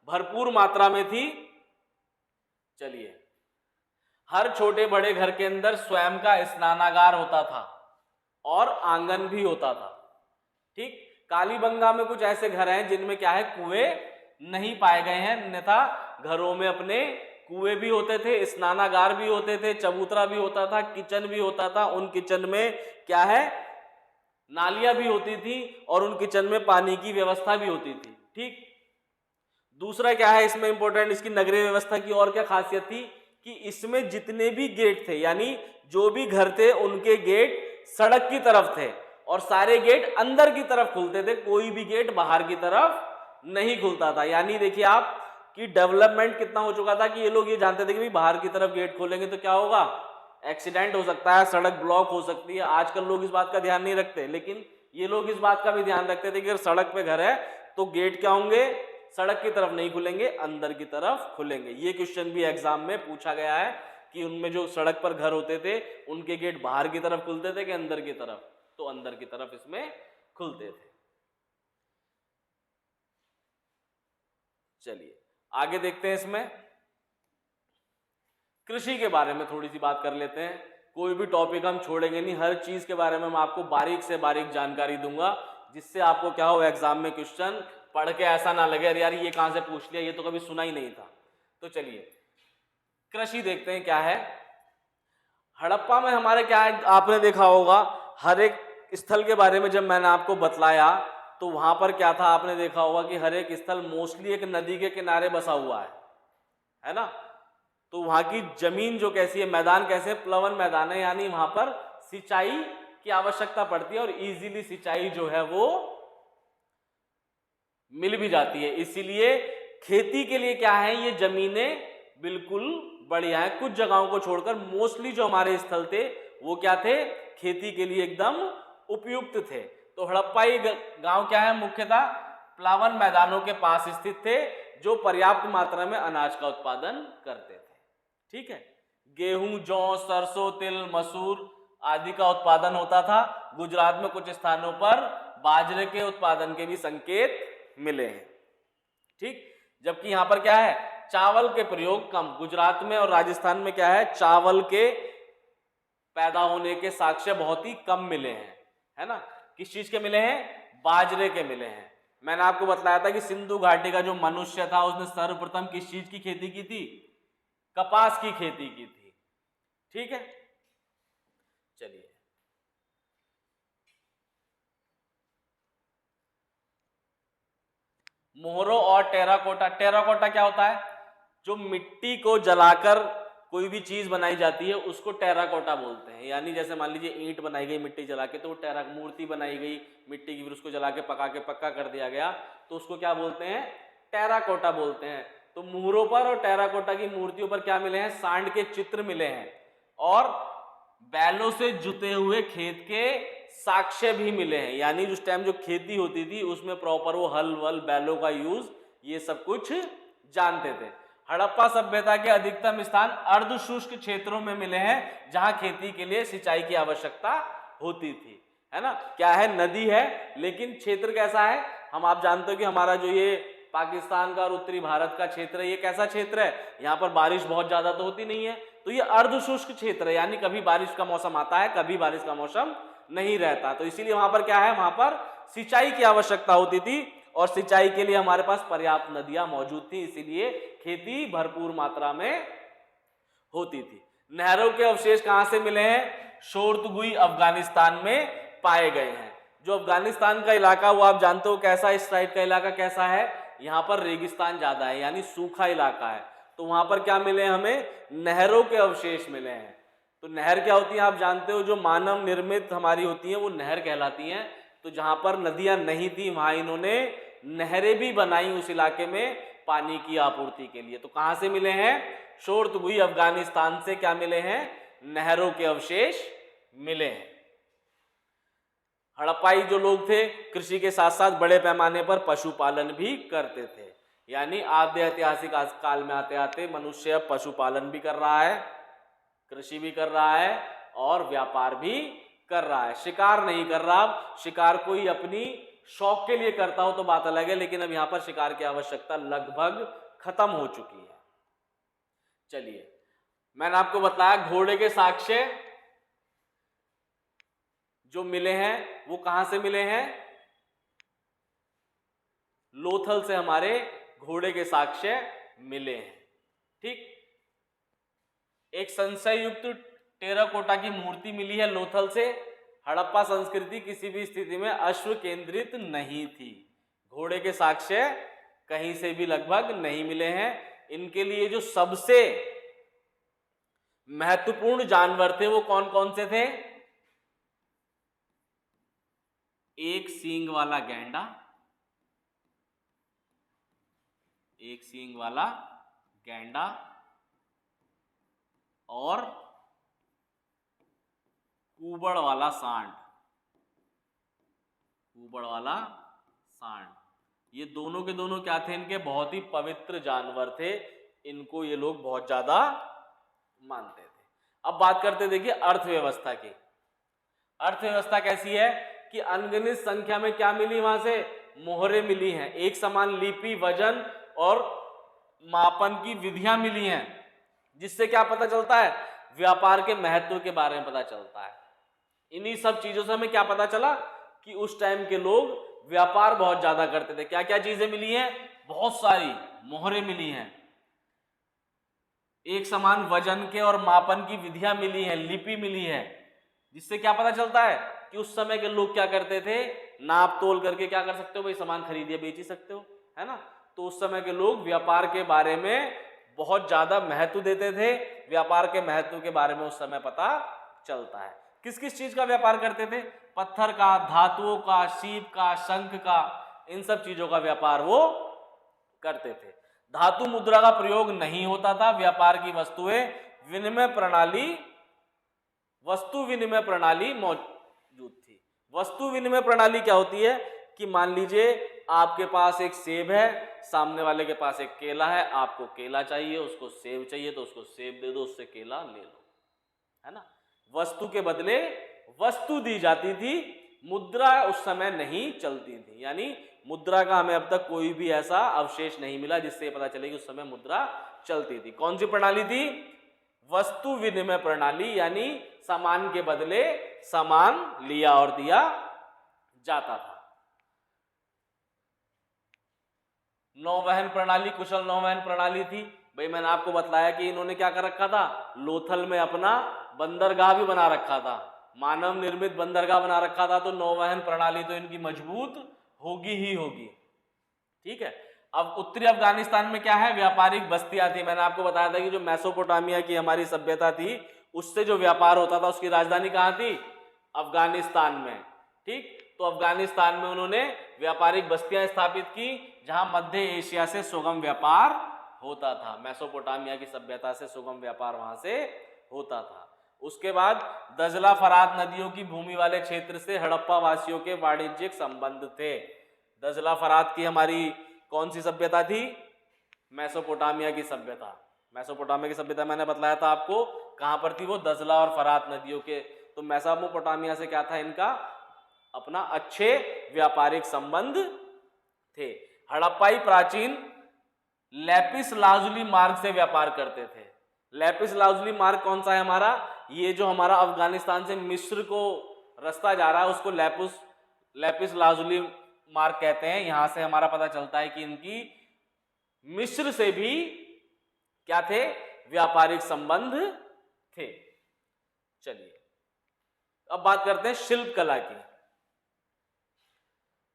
भरपूर मात्रा में थी। चलिए, हर छोटे बड़े घर के अंदर स्वयं का स्नानागार होता था और आंगन भी होता था। ठीक। कालीबंगा में कुछ ऐसे घर हैं जिनमें क्या है, कुएं नहीं पाए गए हैं, अन्यथा घरों में अपने कुएं भी होते थे, स्नानागार भी होते थे, चबूतरा भी होता था, किचन भी होता था। उन किचन में क्या है, नालियां भी होती थी और उन किचन में पानी की व्यवस्था भी होती थी। ठीक। दूसरा क्या है इसमें इंपॉर्टेंट, इसकी नगरीय व्यवस्था की और क्या खासियत थी कि इसमें जितने भी गेट थे, यानी जो भी घर थे उनके गेट सड़क की तरफ थे और सारे गेट अंदर की तरफ खुलते थे, कोई भी गेट बाहर की तरफ नहीं खुलता था। यानी देखिए आप कि डेवलपमेंट कितना हो चुका था कि ये लोग ये जानते थे कि बाहर की तरफ गेट खोलेंगे तो क्या होगा, एक्सीडेंट हो सकता है, सड़क ब्लॉक हो सकती है। आजकल लोग इस बात का ध्यान नहीं रखते, लेकिन ये लोग इस बात का भी ध्यान रखते थे कि अगर सड़क पे घर है तो गेट क्या होंगे, सड़क की तरफ नहीं खुलेंगे, अंदर की तरफ खुलेंगे। ये क्वेश्चन भी एग्जाम में पूछा गया है कि उनमें जो सड़क पर घर होते थे उनके गेट बाहर की तरफ खुलते थे कि अंदर की तरफ, तो अंदर की तरफ इसमें खुलते थे। चलिए आगे देखते हैं, इसमें कृषि के बारे में थोड़ी सी बात कर लेते हैं। कोई भी टॉपिक हम छोड़ेंगे नहीं, हर चीज के बारे में मैं आपको बारीक से बारीक जानकारी दूंगा, जिससे आपको क्या हो, एग्जाम में क्वेश्चन पढ़ के ऐसा ना लगे अरे यार ये कहां से पूछ लिया, ये तो कभी सुना ही नहीं था। तो चलिए कृषि देखते हैं क्या है। हड़प्पा में हमारे क्या है, आपने देखा होगा हर एक स्थल के बारे में जब मैंने आपको बतलाया तो वहां पर क्या था, आपने देखा होगा कि हर एक स्थल मोस्टली एक नदी के किनारे बसा हुआ है ना। तो वहां की जमीन जो कैसी है, मैदान कैसे, प्लवन मैदान है, यानी वहां पर सिंचाई की आवश्यकता पड़ती है और इजीली सिंचाई जो है वो मिल भी जाती है। इसीलिए खेती के लिए क्या है, ये जमीनें बिल्कुल बढ़िया है। कुछ जगहों को छोड़कर मोस्टली जो हमारे स्थल थे वो क्या थे, खेती के लिए एकदम उपयुक्त थे। तो हड़प्पाई गांव क्या है, मुख्यतः प्लावन मैदानों के पास स्थित थे जो पर्याप्त मात्रा में अनाज का उत्पादन करते थे। ठीक है, गेहूं, जौ, सरसों, तिल, मसूर आदि का उत्पादन होता था। गुजरात में कुछ स्थानों पर बाजरे के उत्पादन के भी संकेत मिले हैं। ठीक, जबकि यहां पर क्या है, चावल के प्रयोग कम। गुजरात में और राजस्थान में क्या है, चावल के पैदा होने के साक्ष्य बहुत ही कम मिले हैं, है ना। किस चीज के मिले हैं, बाजरे के मिले हैं। मैंने आपको बताया था कि सिंधु घाटी का जो मनुष्य था उसने सर्वप्रथम किस चीज की खेती की थी, कपास की खेती की थी। ठीक है, चलिए मोहरों और टेराकोटा। टेराकोटा क्या होता है, जो मिट्टी को जलाकर कोई भी चीज बनाई जाती है उसको टेराकोटा बोलते हैं। यानी जैसे मान लीजिए ईंट बनाई गई मिट्टी जला के, तो वो टेरा मूर्ति बनाई गई मिट्टी की, फिर उसको जला के पका के पक्का कर दिया गया, तो उसको क्या बोलते हैं, टेराकोटा बोलते हैं। तो मोहरों पर और टेराकोटा की मूर्तियों पर क्या मिले हैं, सांड के चित्र मिले हैं और बैलों से जुते हुए खेत के साक्ष्य भी मिले हैं, यानी उस टाइम जो खेती होती थी उसमें प्रॉपर वो हल वल बैलों का यूज ये सब कुछ जानते थे। हड़प्पा सभ्यता के अधिकतम स्थान अर्ध शुष्क क्षेत्रों में मिले हैं जहां खेती के लिए सिंचाई की आवश्यकता होती थी, है ना। क्या है, नदी है, लेकिन क्षेत्र कैसा है, हम आप जानते हो कि हमारा जो ये पाकिस्तान का और उत्तरी भारत का क्षेत्र है, ये कैसा क्षेत्र है, यहाँ पर बारिश बहुत ज्यादा तो होती नहीं है, तो ये अर्ध शुष्क क्षेत्र है, यानी कभी बारिश का मौसम आता है कभी बारिश का मौसम नहीं रहता। तो इसीलिए वहां पर क्या है, वहां पर सिंचाई की आवश्यकता होती थी और सिंचाई के लिए हमारे पास पर्याप्त नदियां मौजूद थी, इसीलिए खेती भरपूर मात्रा में होती थी। नहरों के अवशेष कहां से मिले हैं, शोरतगुई अफगानिस्तान में पाए गए हैं। जो अफगानिस्तान का इलाका वो आप जानते हो कैसा, इस साइड का इलाका कैसा है, यहाँ पर रेगिस्तान ज्यादा है, यानी सूखा इलाका है, तो वहां पर क्या मिले हमें, नहरों के अवशेष मिले हैं। तो नहर क्या होती है आप जानते हो, जो मानव निर्मित हमारी होती है वो नहर कहलाती हैं। तो जहां पर नदियां नहीं थी वहां इन्होंने नहरें भी बनाई उस इलाके में पानी की आपूर्ति के लिए। तो कहां से मिले हैं, शोरतगुई अफगानिस्तान से क्या मिले हैं, नहरों के अवशेष मिले हैं। हड़प्पाई जो लोग थे कृषि के साथ साथ बड़े पैमाने पर पशुपालन भी करते थे, यानी आद्य ऐतिहासिक काल में आते आते मनुष्य अब पशुपालन भी कर रहा है, कृषि भी कर रहा है और व्यापार भी कर रहा है। शिकार नहीं कर रहा, शिकार कोई अपनी शौक के लिए करता हो तो बात अलग है, लेकिन अब यहां पर शिकार की आवश्यकता लगभग खत्म हो चुकी है। चलिए, मैंने आपको बताया घोड़े के साक्ष्य जो मिले हैं वो कहां से मिले हैं, लोथल से हमारे घोड़े के साक्ष्य मिले हैं। ठीक, एक संशय युक्त टेराकोटा की मूर्ति मिली है लोथल से। हड़प्पा संस्कृति किसी भी स्थिति में अश्व केंद्रित नहीं थी। घोड़े के साक्ष्य कहीं से भी लगभग नहीं मिले हैं। इनके लिए जो सबसे महत्वपूर्ण जानवर थे वो कौन कौन से थे, एक सींग वाला गैंडा, एक सींग वाला गैंडा और कुबड़ वाला सांड, कुबड़ वाला सांड, ये दोनों के दोनों क्या थे, इनके बहुत ही पवित्र जानवर थे, इनको ये लोग बहुत ज्यादा मानते थे। अब बात करते देखिए अर्थव्यवस्था की। अर्थव्यवस्था कैसी है कि अनगिनत संख्या में क्या मिली, वहां से मोहरें मिली हैं, एक समान लिपि, वजन और मापन की विधियां मिली हैं, जिससे क्या पता चलता है, व्यापार के महत्व के बारे में पता चलता है। इन्हीं सब चीजों से हमें क्या पता चला कि उस टाइम के लोग व्यापार बहुत ज्यादा करते थे। क्या क्या चीजें मिली हैं, बहुत सारी मोहरें मिली हैं, एक समान वजन के और मापन की विधियां मिली हैं, लिपि मिली है, जिससे क्या पता चलता है कि उस समय के लोग क्या करते थे, नाप तोल करके क्या कर सकते हो भाई, सामान खरीदिए बेच ही सकते हो, है ना। तो उस समय के लोग व्यापार के बारे में बहुत ज्यादा महत्व देते थे। व्यापार के महत्व के बारे में उस समय पता चलता है। किस किस चीज का व्यापार करते थे, पत्थर का, धातुओं का, सीप का, शंख का, इन सब चीजों का व्यापार वो करते थे। धातु मुद्रा का प्रयोग नहीं होता था। व्यापार की वस्तुएं विनिमय प्रणाली, वस्तु विनिमय प्रणाली मौजूद थी। वस्तु विनिमय प्रणाली क्या होती है कि मान लीजिए आपके पास एक सेब है, सामने वाले के पास एक केला है, आपको केला चाहिए, उसको सेब चाहिए, तो उसको सेब दे दो, उससे केला ले लो, है ना। वस्तु के बदले वस्तु दी जाती थी। मुद्रा उस समय नहीं चलती थी, यानी मुद्रा का हमें अब तक कोई भी ऐसा अवशेष नहीं मिला जिससे पता चले कि उस समय मुद्रा चलती थी। कौन सी प्रणाली थी, वस्तु विनिमय प्रणाली, यानी सामान के बदले सामान लिया और दिया जाता था। नौवहन प्रणाली, कुशल नौवहन प्रणाली थी। भाई मैंने आपको बताया कि इन्होंने क्या कर रखा था, लोथल में अपना बंदरगाह भी बना रखा था, मानव निर्मित बंदरगाह बना रखा था। तो नौवहन प्रणाली तो इनकी मजबूत होगी ही होगी। ठीक है, अब उत्तरी अफगानिस्तान में क्या है, व्यापारिक बस्तियां थी। मैंने आपको बताया था कि जो मेसोपोटामिया की हमारी सभ्यता थी उससे जो व्यापार होता था उसकी राजधानी कहां थी, अफगानिस्तान में। ठीक, तो अफगानिस्तान में उन्होंने व्यापारिक बस्तियां स्थापित की जहां मध्य एशिया से सुगम व्यापार होता था। मेसोपोटामिया की सभ्यता से सुगम व्यापार वहां से होता था। उसके बाद दजला फरात नदियों की भूमि वाले क्षेत्र से हड़प्पा वासियों के वाणिज्यिक संबंध थे। दजला फरात की हमारी कौन सी सभ्यता थी? मेसोपोटामिया की सभ्यता। मेसोपोटामिया की सभ्यता मैंने बतलाया था आपको, कहां पर थी वो? दजला और फरात नदियों के। तो मेसोपोटामिया से क्या था इनका? अपना अच्छे व्यापारिक संबंध थे। हड़प्पाई प्राचीन लैपिस लाजुली मार्ग से व्यापार करते थे। लैपिस लाजुली मार्ग कौन सा है हमारा? ये जो हमारा अफगानिस्तान से मिस्र को रास्ता जा रहा है उसको लैपिस लाजुली मार्ग कहते हैं। यहां से हमारा पता चलता है कि इनकी मिस्र से भी क्या थे? व्यापारिक संबंध थे। चलिए अब बात करते हैं शिल्प कला की।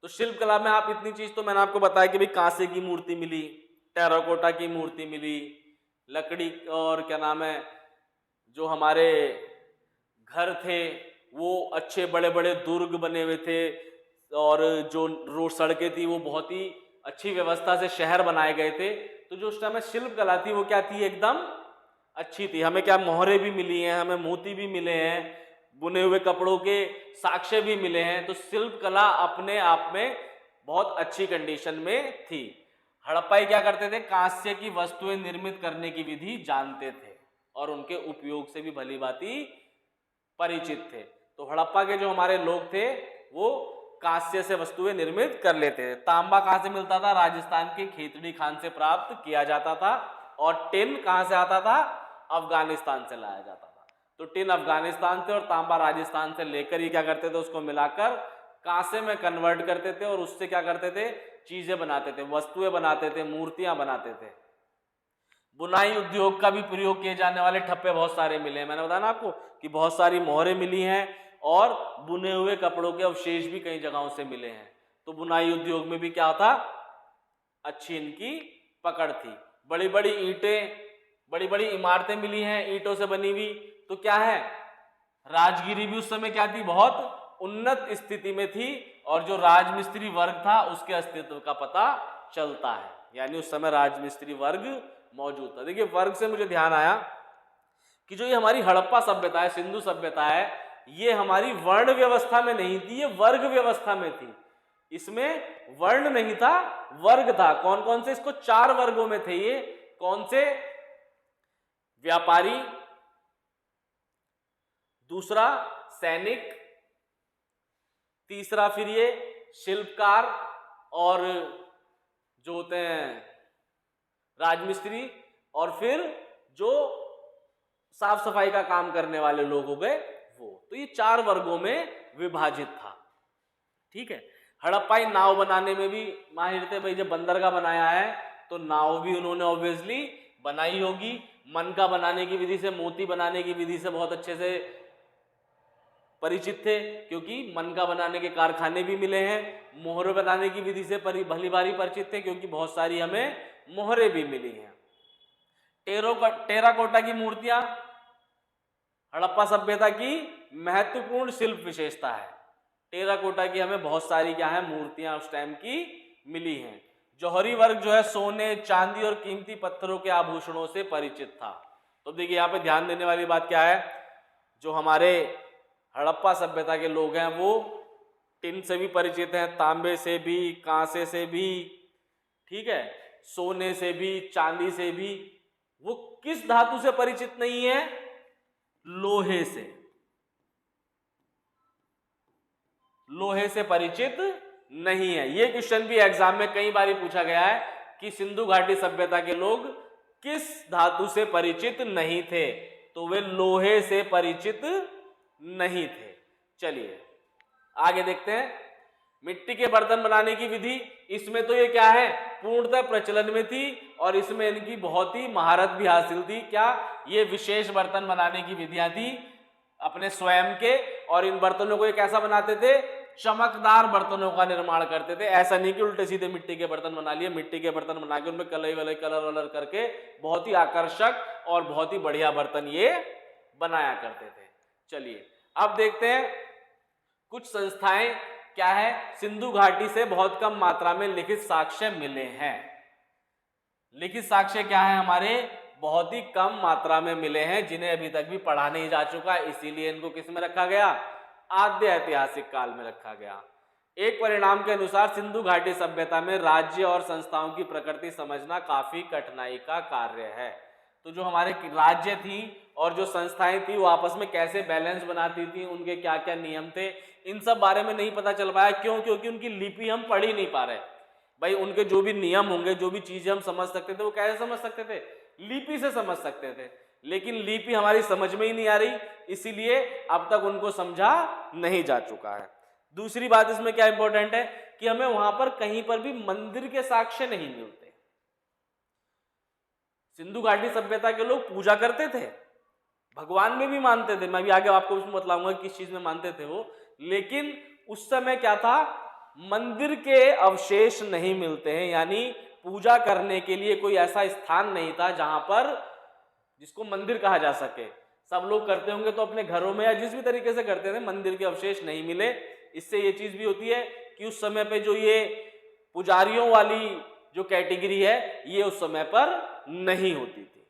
तो शिल्प कला में आप इतनी चीज तो मैंने आपको बताया कि भाई कांसे की मूर्ति मिली, टेराकोटा की मूर्ति मिली, लकड़ी और क्या नाम है जो हमारे घर थे वो अच्छे बड़े बड़े दुर्ग बने हुए थे, और जो रोड सड़कें थी वो बहुत ही अच्छी व्यवस्था से शहर बनाए गए थे। तो जो उस समय शिल्प कला थी वो क्या थी? एकदम अच्छी थी। हमें क्या मोहरे भी मिली हैं, हमें मोती भी मिले हैं, बुने हुए कपड़ों के साक्ष्य भी मिले हैं। तो शिल्प कला अपने आप में बहुत अच्छी कंडीशन में थी। हड़प्पाई क्या करते थे? कांस्य की वस्तुएं निर्मित करने की विधि जानते थे और उनके उपयोग से भी भली भांति परिचित थे। तो हड़प्पा के जो हमारे लोग थे वो कांस्य से वस्तुएं निर्मित कर लेते थे। तांबा कहां से मिलता था? राजस्थान के खेतड़ी खान से प्राप्त किया जाता था। और टिन कहां से आता था? अफगानिस्तान से लाया जाता था। तो टिन अफगानिस्तान से और तांबा राजस्थान से लेकर ये क्या करते थे? उसको मिलाकर कांसे में कन्वर्ट करते थे और उससे क्या करते थे? चीजें बनाते थे, वस्तुएं बनाते थे, मूर्तियां बनाते थे। बुनाई उद्योग का भी प्रयोग किए जाने वाले ठप्पे बहुत सारे मिले हैं। मैंने बताया ना आपको कि बहुत सारी मोहरें मिली हैं और बुने हुए कपड़ों के अवशेष भी कई जगहों से मिले हैं। तो बुनाई उद्योग में भी क्या था? अच्छी इनकी पकड़ थी। बड़ी बड़ी ईंटें, बड़ी बड़ी इमारतें मिली हैं ईंटों से बनी हुई। तो क्या है? राजगिरी भी उस समय क्या थी? बहुत उन्नत स्थिति में थी और जो राजमिस्त्री वर्ग था उसके अस्तित्व का पता चलता है। यानी उस समय राजमिस्त्री वर्ग मौजूद था। देखिए वर्ग से मुझे ध्यान आया कि जो ये हमारी हड़प्पा सभ्यता है, सिंधु सभ्यता है, ये हमारी वर्ण व्यवस्था में नहीं थी, ये वर्ग व्यवस्था में थी। इसमें वर्ण नहीं था, वर्ग था। कौन कौन से? इसको 4 वर्गों में थे ये। कौन से? व्यापारी, दूसरा सैनिक, तीसरा फिर ये शिल्पकार और जो होते हैं राजमिस्त्री, और फिर जो साफ सफाई का काम करने वाले लोग हो गए वो। तो ये 4 वर्गों में विभाजित था। ठीक है। हड़प्पाई नाव बनाने में भी माहिर थे। भाई जब बंदरगाह बनाया है तो नाव भी उन्होंने ऑब्वियसली बनाई होगी। मनका बनाने की विधि से, मोती बनाने की विधि से बहुत अच्छे से परिचित थे, क्योंकि मनका बनाने के कारखाने भी मिले हैं। मोहरे बनाने की विधि से भली भारी परिचित थे, क्योंकि बहुत सारी हमें मोहरे भी मिली हैं। टेराकोटा की मूर्तियां हड़प्पा सभ्यता की महत्वपूर्ण शिल्प विशेषता है। टेराकोटा की हमें बहुत सारी क्या है? मूर्तियां उस टाइम की मिली हैं। जौहरी वर्ग जो है सोने, चांदी और कीमती पत्थरों के आभूषणों से परिचित था। तो देखिए यहाँ पे ध्यान देने वाली बात क्या है? जो हमारे हड़प्पा सभ्यता के लोग हैं वो टिन से भी परिचित हैं, तांबे से भी, कांसे से भी, ठीक है, सोने से भी, चांदी से भी। वो किस धातु से परिचित नहीं है? लोहे से। लोहे से परिचित नहीं है। ये क्वेश्चन भी एग्जाम में कई बार पूछा गया है कि सिंधु घाटी सभ्यता के लोग किस धातु से परिचित नहीं थे? तो वे लोहे से परिचित नहीं थे। चलिए आगे देखते हैं। मिट्टी के बर्तन बनाने की विधि, इसमें तो ये क्या है? पूर्णतः प्रचलन में थी और इसमें इनकी बहुत ही महारत भी हासिल थी। क्या? ये विशेष बर्तन बनाने की विधियां थी अपने स्वयं के, और इन बर्तनों को ये कैसा बनाते थे? चमकदार बर्तनों का निर्माण करते थे। ऐसा नहीं कि उल्टे सीधे मिट्टी के बर्तन बना लिए। मिट्टी के बर्तन बना के उनमें कलर वलर करके बहुत ही आकर्षक और बहुत ही बढ़िया बर्तन ये बनाया करते थे। चलिए अब देखते हैं कुछ संस्थाएं क्या है, सिंधु घाटी से बहुत कम मात्रा में लिखित साक्ष्य मिले हैं। लिखित साक्ष्य क्या है हमारे? बहुत ही कम मात्रा में मिले हैं, जिन्हें अभी तक भी पढ़ा नहीं जा चुका, इसीलिए इनको किस में रखा गया, आद्य ऐतिहासिक काल में रखा गया। एक परिणाम के अनुसार सिंधु घाटी सभ्यता में राज्य और संस्थाओं की प्रकृति समझना काफी कठिनाई का कार्य है। तो जो हमारे राज्य थी और जो संस्थाएं थी वो आपस में कैसे बैलेंस बनाती थी, उनके क्या क्या नियम थे, इन सब बारे में नहीं पता चल पाया। क्यों? क्योंकि उनकी लिपि हम पढ़ ही नहीं पा रहे। भाई उनके जो भी नियम होंगे, जो भी चीजें हम समझ सकते थे, वो कैसे समझ सकते थे, लिपि से समझ सकते थे, लेकिन लिपि हमारी समझ में ही नहीं आ रही, इसीलिए अब तक उनको समझा नहीं जा चुका है। दूसरी बात इसमें क्या इंपॉर्टेंट है कि हमें वहां पर कहीं पर भी मंदिर के साक्ष्य नहीं मिलते। सिंधु घाटी सभ्यता के लोग पूजा करते थे, भगवान में भी मानते थे, मैं भी आगे आपको उसमें बतलाऊंगा किस चीज में मानते थे वो, लेकिन उस समय क्या था, मंदिर के अवशेष नहीं मिलते हैं, यानी पूजा करने के लिए कोई ऐसा स्थान नहीं था जहां पर जिसको मंदिर कहा जा सके। सब लोग करते होंगे तो अपने घरों में या जिस भी तरीके से करते थे, मंदिर के अवशेष नहीं मिले। इससे ये चीज भी होती है कि उस समय पे जो ये पुजारियों वाली जो कैटेगरी है ये उस समय पर नहीं होती थी।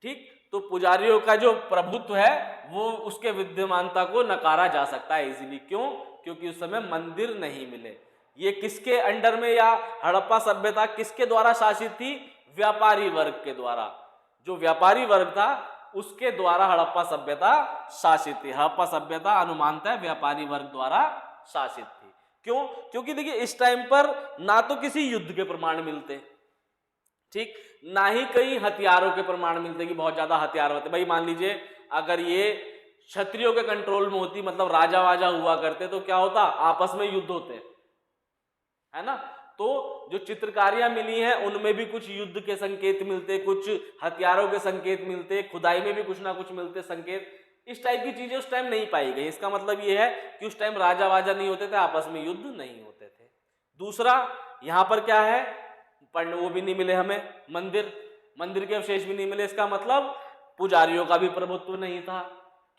ठीक, तो पुजारियों का जो प्रभुत्व है वो उसके विद्यमानता को नकारा जा सकता है इजीली। क्यों? क्योंकि उस समय मंदिर नहीं मिले। ये किसके अंडर में, या हड़प्पा सभ्यता किसके द्वारा शासित थी, व्यापारी वर्ग के द्वारा। जो व्यापारी वर्ग था उसके द्वारा हड़प्पा सभ्यता शासित थी। हड़प्पा सभ्यता अनुमानतः व्यापारी वर्ग द्वारा शासित थी। क्यों? क्योंकि देखिए इस टाइम पर ना तो किसी युद्ध के प्रमाण मिलते, ठीक, ना ही कई हथियारों के प्रमाण मिलते कि बहुत ज्यादा हथियार होते। भाई मान लीजिए अगर ये क्षत्रियों के कंट्रोल में होती, मतलब राजा वाजा हुआ करते, तो क्या होता, आपस में युद्ध होते, है ना। तो जो चित्रकारियां मिली हैं उनमें भी कुछ युद्ध के संकेत मिलते, कुछ हथियारों के संकेत मिलते, खुदाई में भी कुछ ना कुछ मिलते संकेत। इस टाइप की चीजें उस टाइम नहीं पाई गई। इसका मतलब ये है कि उस टाइम राजा वाजा नहीं होते थे, आपस में युद्ध नहीं होते थे। दूसरा, यहां पर क्या है, पढ़ने वो भी नहीं मिले हमें, मंदिर के अवशेष भी नहीं मिले। इसका मतलब पुजारियों का भी प्रभुत्व नहीं था।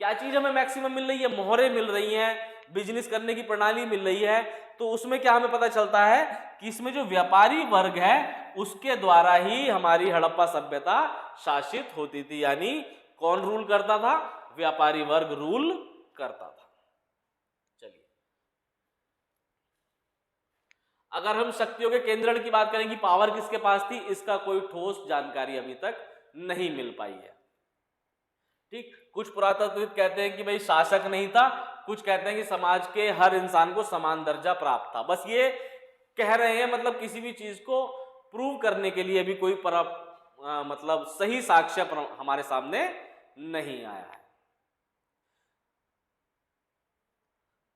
क्या चीज हमें मैक्सिमम मिल रही है, मोहरें मिल रही हैं, बिजनेस करने की प्रणाली मिल रही है। तो उसमें क्या हमें पता चलता है कि इसमें जो व्यापारी वर्ग है उसके द्वारा ही हमारी हड़प्पा सभ्यता शासित होती थी। यानी कौन रूल करता था, व्यापारी वर्ग रूल करता था। चलिए, अगर हम शक्तियों के केंद्रण की बात करें कि पावर किसके पास थी, इसका कोई ठोस जानकारी अभी तक नहीं मिल पाई है। ठीक, कुछ पुरातत्वविद कहते हैं कि भाई शासक नहीं था, कुछ कहते हैं कि समाज के हर इंसान को समान दर्जा प्राप्त था। बस ये कह रहे हैं, मतलब किसी भी चीज को प्रूव करने के लिए भी कोई मतलब सही साक्ष्य हमारे सामने नहीं आया है।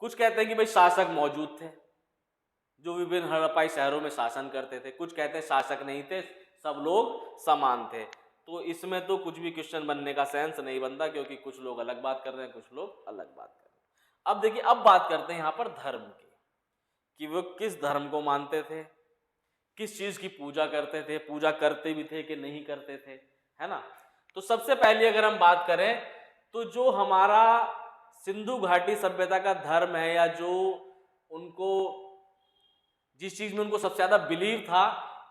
कुछ कहते हैं कि भाई शासक मौजूद थे जो विभिन्न हड़प्पाई शहरों में शासन करते थे, कुछ कहते हैं शासक नहीं थे, सब लोग समान थे। तो इसमें तो कुछ भी क्वेश्चन बनने का सेंस नहीं बनता, क्योंकि कुछ लोग अलग बात कर रहे हैं, कुछ लोग अलग बात कर रहे हैं। अब देखिए, अब बात करते हैं यहाँ पर धर्म की, कि वो किस धर्म को मानते थे, किस चीज की पूजा करते थे, पूजा करते भी थे कि नहीं करते थे, है ना। तो सबसे पहले अगर हम बात करें तो जो हमारा सिंधु घाटी सभ्यता का धर्म है, या जो उनको जिस चीज में उनको सबसे ज्यादा बिलीव था,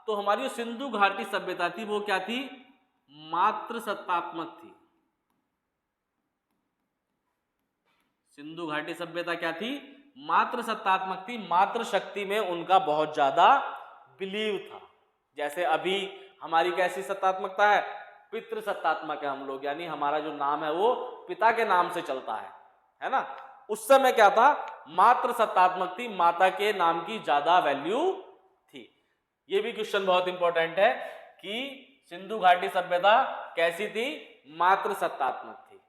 तो हमारी जो सिंधु घाटी सभ्यता थी वो क्या थी, मात्र सत्तात्मक थी। सिंधु घाटी सभ्यता क्या थी, मात्र सत्तात्मक थी। मात्र शक्ति में उनका बहुत ज्यादा बिलीव था। जैसे अभी हमारी कैसी सत्तात्मकता है, पितृ सत्तात्मक है हम लोग, यानी हमारा जो नाम है वो पिता के नाम से चलता है ना। उस समय क्या था, मात्र सत्तात्मक थी, माता के नाम की ज्यादा वैल्यू थी। ये भी क्वेश्चन बहुत इंपॉर्टेंट है कि सिंधु घाटी सभ्यता कैसी थी, मात्र सत्तात्मक थी।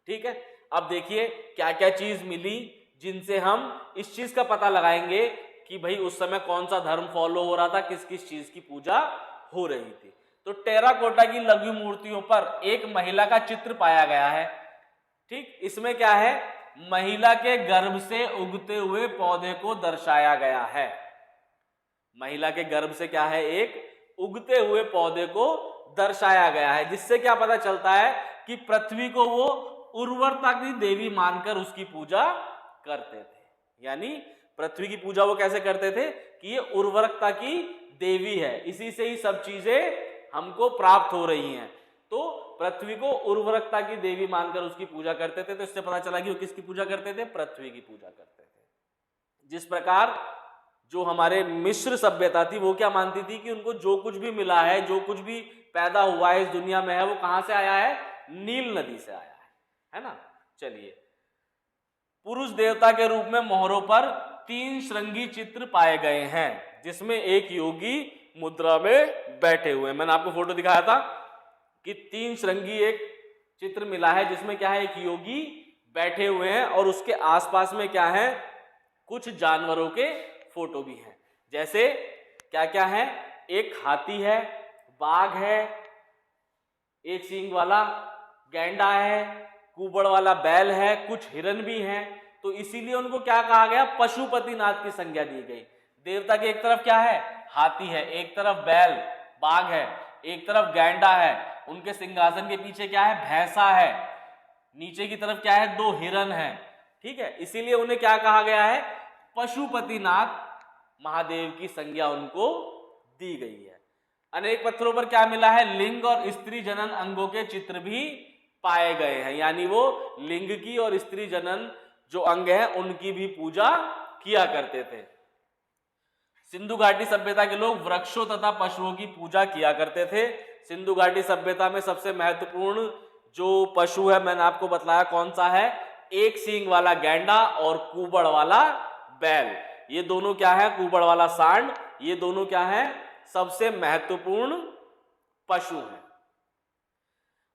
ठीक है, अब देखिए क्या क्या चीज मिली जिनसे हम इस चीज का पता लगाएंगे कि भाई उस समय कौन सा धर्म फॉलो हो रहा था, किस किस चीज की पूजा हो रही थी। तो टेराकोटा की लघु मूर्तियों पर एक महिला का चित्र पाया गया है। ठीक, इसमें क्या है, महिला के गर्भ से उगते हुए पौधे को दर्शाया गया है। महिला के गर्भ से क्या है, एक उगते हुए पौधे को दर्शाया गया है, जिससे क्या पता चलता है कि पृथ्वी को वो उर्वरता की देवी मानकर उसकी पूजा करते थे। यानी पृथ्वी की पूजा वो कैसे करते थे कि ये उर्वरकता की देवी है, इसी से ही सब चीजें हमको प्राप्त हो रही हैं। तो पृथ्वी को उर्वरकता की देवी मानकर उसकी पूजा करते थे। तो इससे पता चला कि वो किसकी पूजा करते थे? पृथ्वी की पूजा करते थे। जिस प्रकार जो हमारे मिस्र सभ्यता थी वो क्या मानती थी कि उनको जो कुछ भी मिला है, जो कुछ भी पैदा हुआ है इस दुनिया में है, वो कहां से आया है? नील नदी से आया है ना। चलिए, पुरुष देवता के रूप में मोहरों पर 3 श्रृंगी चित्र पाए गए हैं, जिसमें एक योगी मुद्रा में बैठे हुए हैं। मैंने आपको फोटो दिखाया था कि 3 श्रृंगी एक चित्र मिला है, जिसमें क्या है? एक योगी बैठे हुए हैं और उसके आसपास में क्या है? कुछ जानवरों के फोटो भी हैं। जैसे क्या क्या है? एक हाथी है, बाघ है, एक सींग वाला गैंडा है, कुबड़ वाला बैल है, कुछ हिरन भी हैं। तो इसीलिए उनको क्या कहा गया? पशुपतिनाथ की संज्ञा दी गई। देवता के एक तरफ क्या है? हाथी है, एक तरफ बैल बाघ है, एक तरफ गैंडा है, उनके सिंहासन के पीछे क्या है? भैंसा है, नीचे की तरफ क्या है? 2 हिरन है। ठीक है, इसीलिए उन्हें क्या कहा गया है? पशुपतिनाथ महादेव की संज्ञा उनको दी गई है। अनेक पत्थरों पर क्या मिला है? लिंग और स्त्री जनन अंगों के चित्र भी पाए गए हैं, यानी वो लिंग की और स्त्री जनन जो अंग हैं उनकी भी पूजा किया करते थे। सिंधु घाटी सभ्यता के लोग वृक्षों तथा पशुओं की पूजा किया करते थे। सिंधु घाटी सभ्यता में सबसे महत्वपूर्ण जो पशु है मैंने आपको बतलाया कौन सा है? एक सींग वाला गैंडा और कुबड़ वाला बैल। ये दोनों क्या है? कुबड़ वाला सांड, ये दोनों क्या है? सबसे महत्वपूर्ण पशु हैं।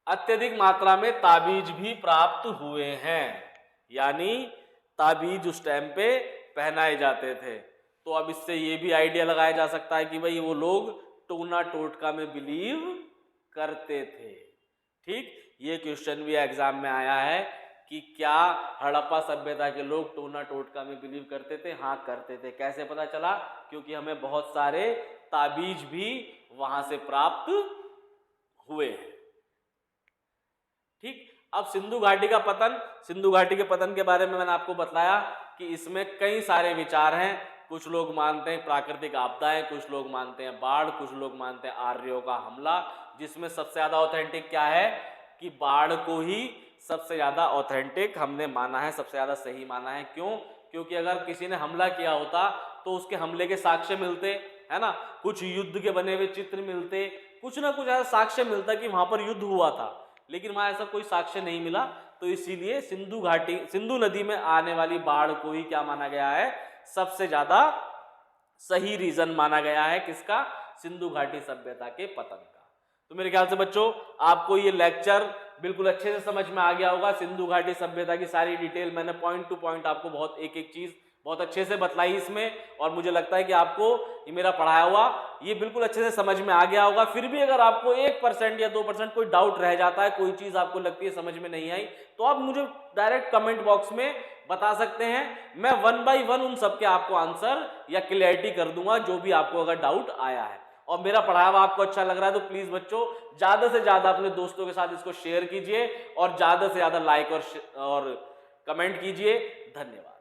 अत्यधिक मात्रा में ताबीज भी प्राप्त हुए हैं, यानी ताबीज उस टाइम पे पहनाए जाते थे। तो अब इससे ये भी आइडिया लगाया जा सकता है कि भाई वो लोग टोना टोटका में बिलीव करते थे। ठीक, ये क्वेश्चन भी एग्जाम में आया है कि क्या हड़प्पा सभ्यता के लोग टोना टोटका में बिलीव करते थे? हाँ, करते थे। कैसे पता चला? क्योंकि हमें बहुत सारे ताबीज भी वहां से प्राप्त हुए हैं। ठीक, अब सिंधु घाटी का पतन, सिंधु घाटी के पतन के बारे में मैंने आपको बताया कि इसमें कई सारे विचार हैं। कुछ लोग मानते हैं प्राकृतिक आपदाएं, कुछ लोग मानते हैं बाढ़, कुछ लोग मानते हैं आर्यों का हमला, जिसमें सबसे ज्यादा ऑथेंटिक क्या है कि बाढ़ को ही सबसे ज्यादा ऑथेंटिक हमने माना है, सबसे ज्यादा सही माना है। क्यों? क्योंकि अगर किसी ने हमला किया होता तो उसके हमले के साक्ष्य मिलते, है ना, कुछ युद्ध के बने हुए चित्र मिलते, कुछ ना कुछ ऐसा साक्ष्य मिलता कि वहां पर युद्ध हुआ था, लेकिन वहां ऐसा कोई साक्ष्य नहीं मिला। तो इसीलिए सिंधु घाटी, सिंधु नदी में आने वाली बाढ़ को ही क्या माना गया है? सबसे ज्यादा सही रीजन माना गया है। किसका? सिंधु घाटी सभ्यता के पतन का। तो मेरे ख्याल से बच्चों आपको ये लेक्चर बिल्कुल अच्छे से समझ में आ गया होगा। सिंधु घाटी सभ्यता की सारी डिटेल मैंने पॉइंट टू पॉइंट आपको बहुत एक एक चीज बहुत अच्छे से बतलाई इसमें, और मुझे लगता है कि आपको ये मेरा पढ़ाया हुआ ये बिल्कुल अच्छे से समझ में आ गया होगा। फिर भी अगर आपको 1% या 2% कोई डाउट रह जाता है, कोई चीज आपको लगती है समझ में नहीं आई, तो आप मुझे डायरेक्ट कमेंट बॉक्स में बता सकते हैं। मैं 1 बाय 1 उन सबके आपको आंसर या क्लियरिटी कर दूंगा, जो भी आपको अगर डाउट आया है। और मेरा पढ़ाया हुआ आपको अच्छा लग रहा है तो प्लीज बच्चों ज्यादा से ज्यादा अपने दोस्तों के साथ इसको शेयर कीजिए और ज्यादा से ज्यादा लाइक और कमेंट कीजिए। धन्यवाद।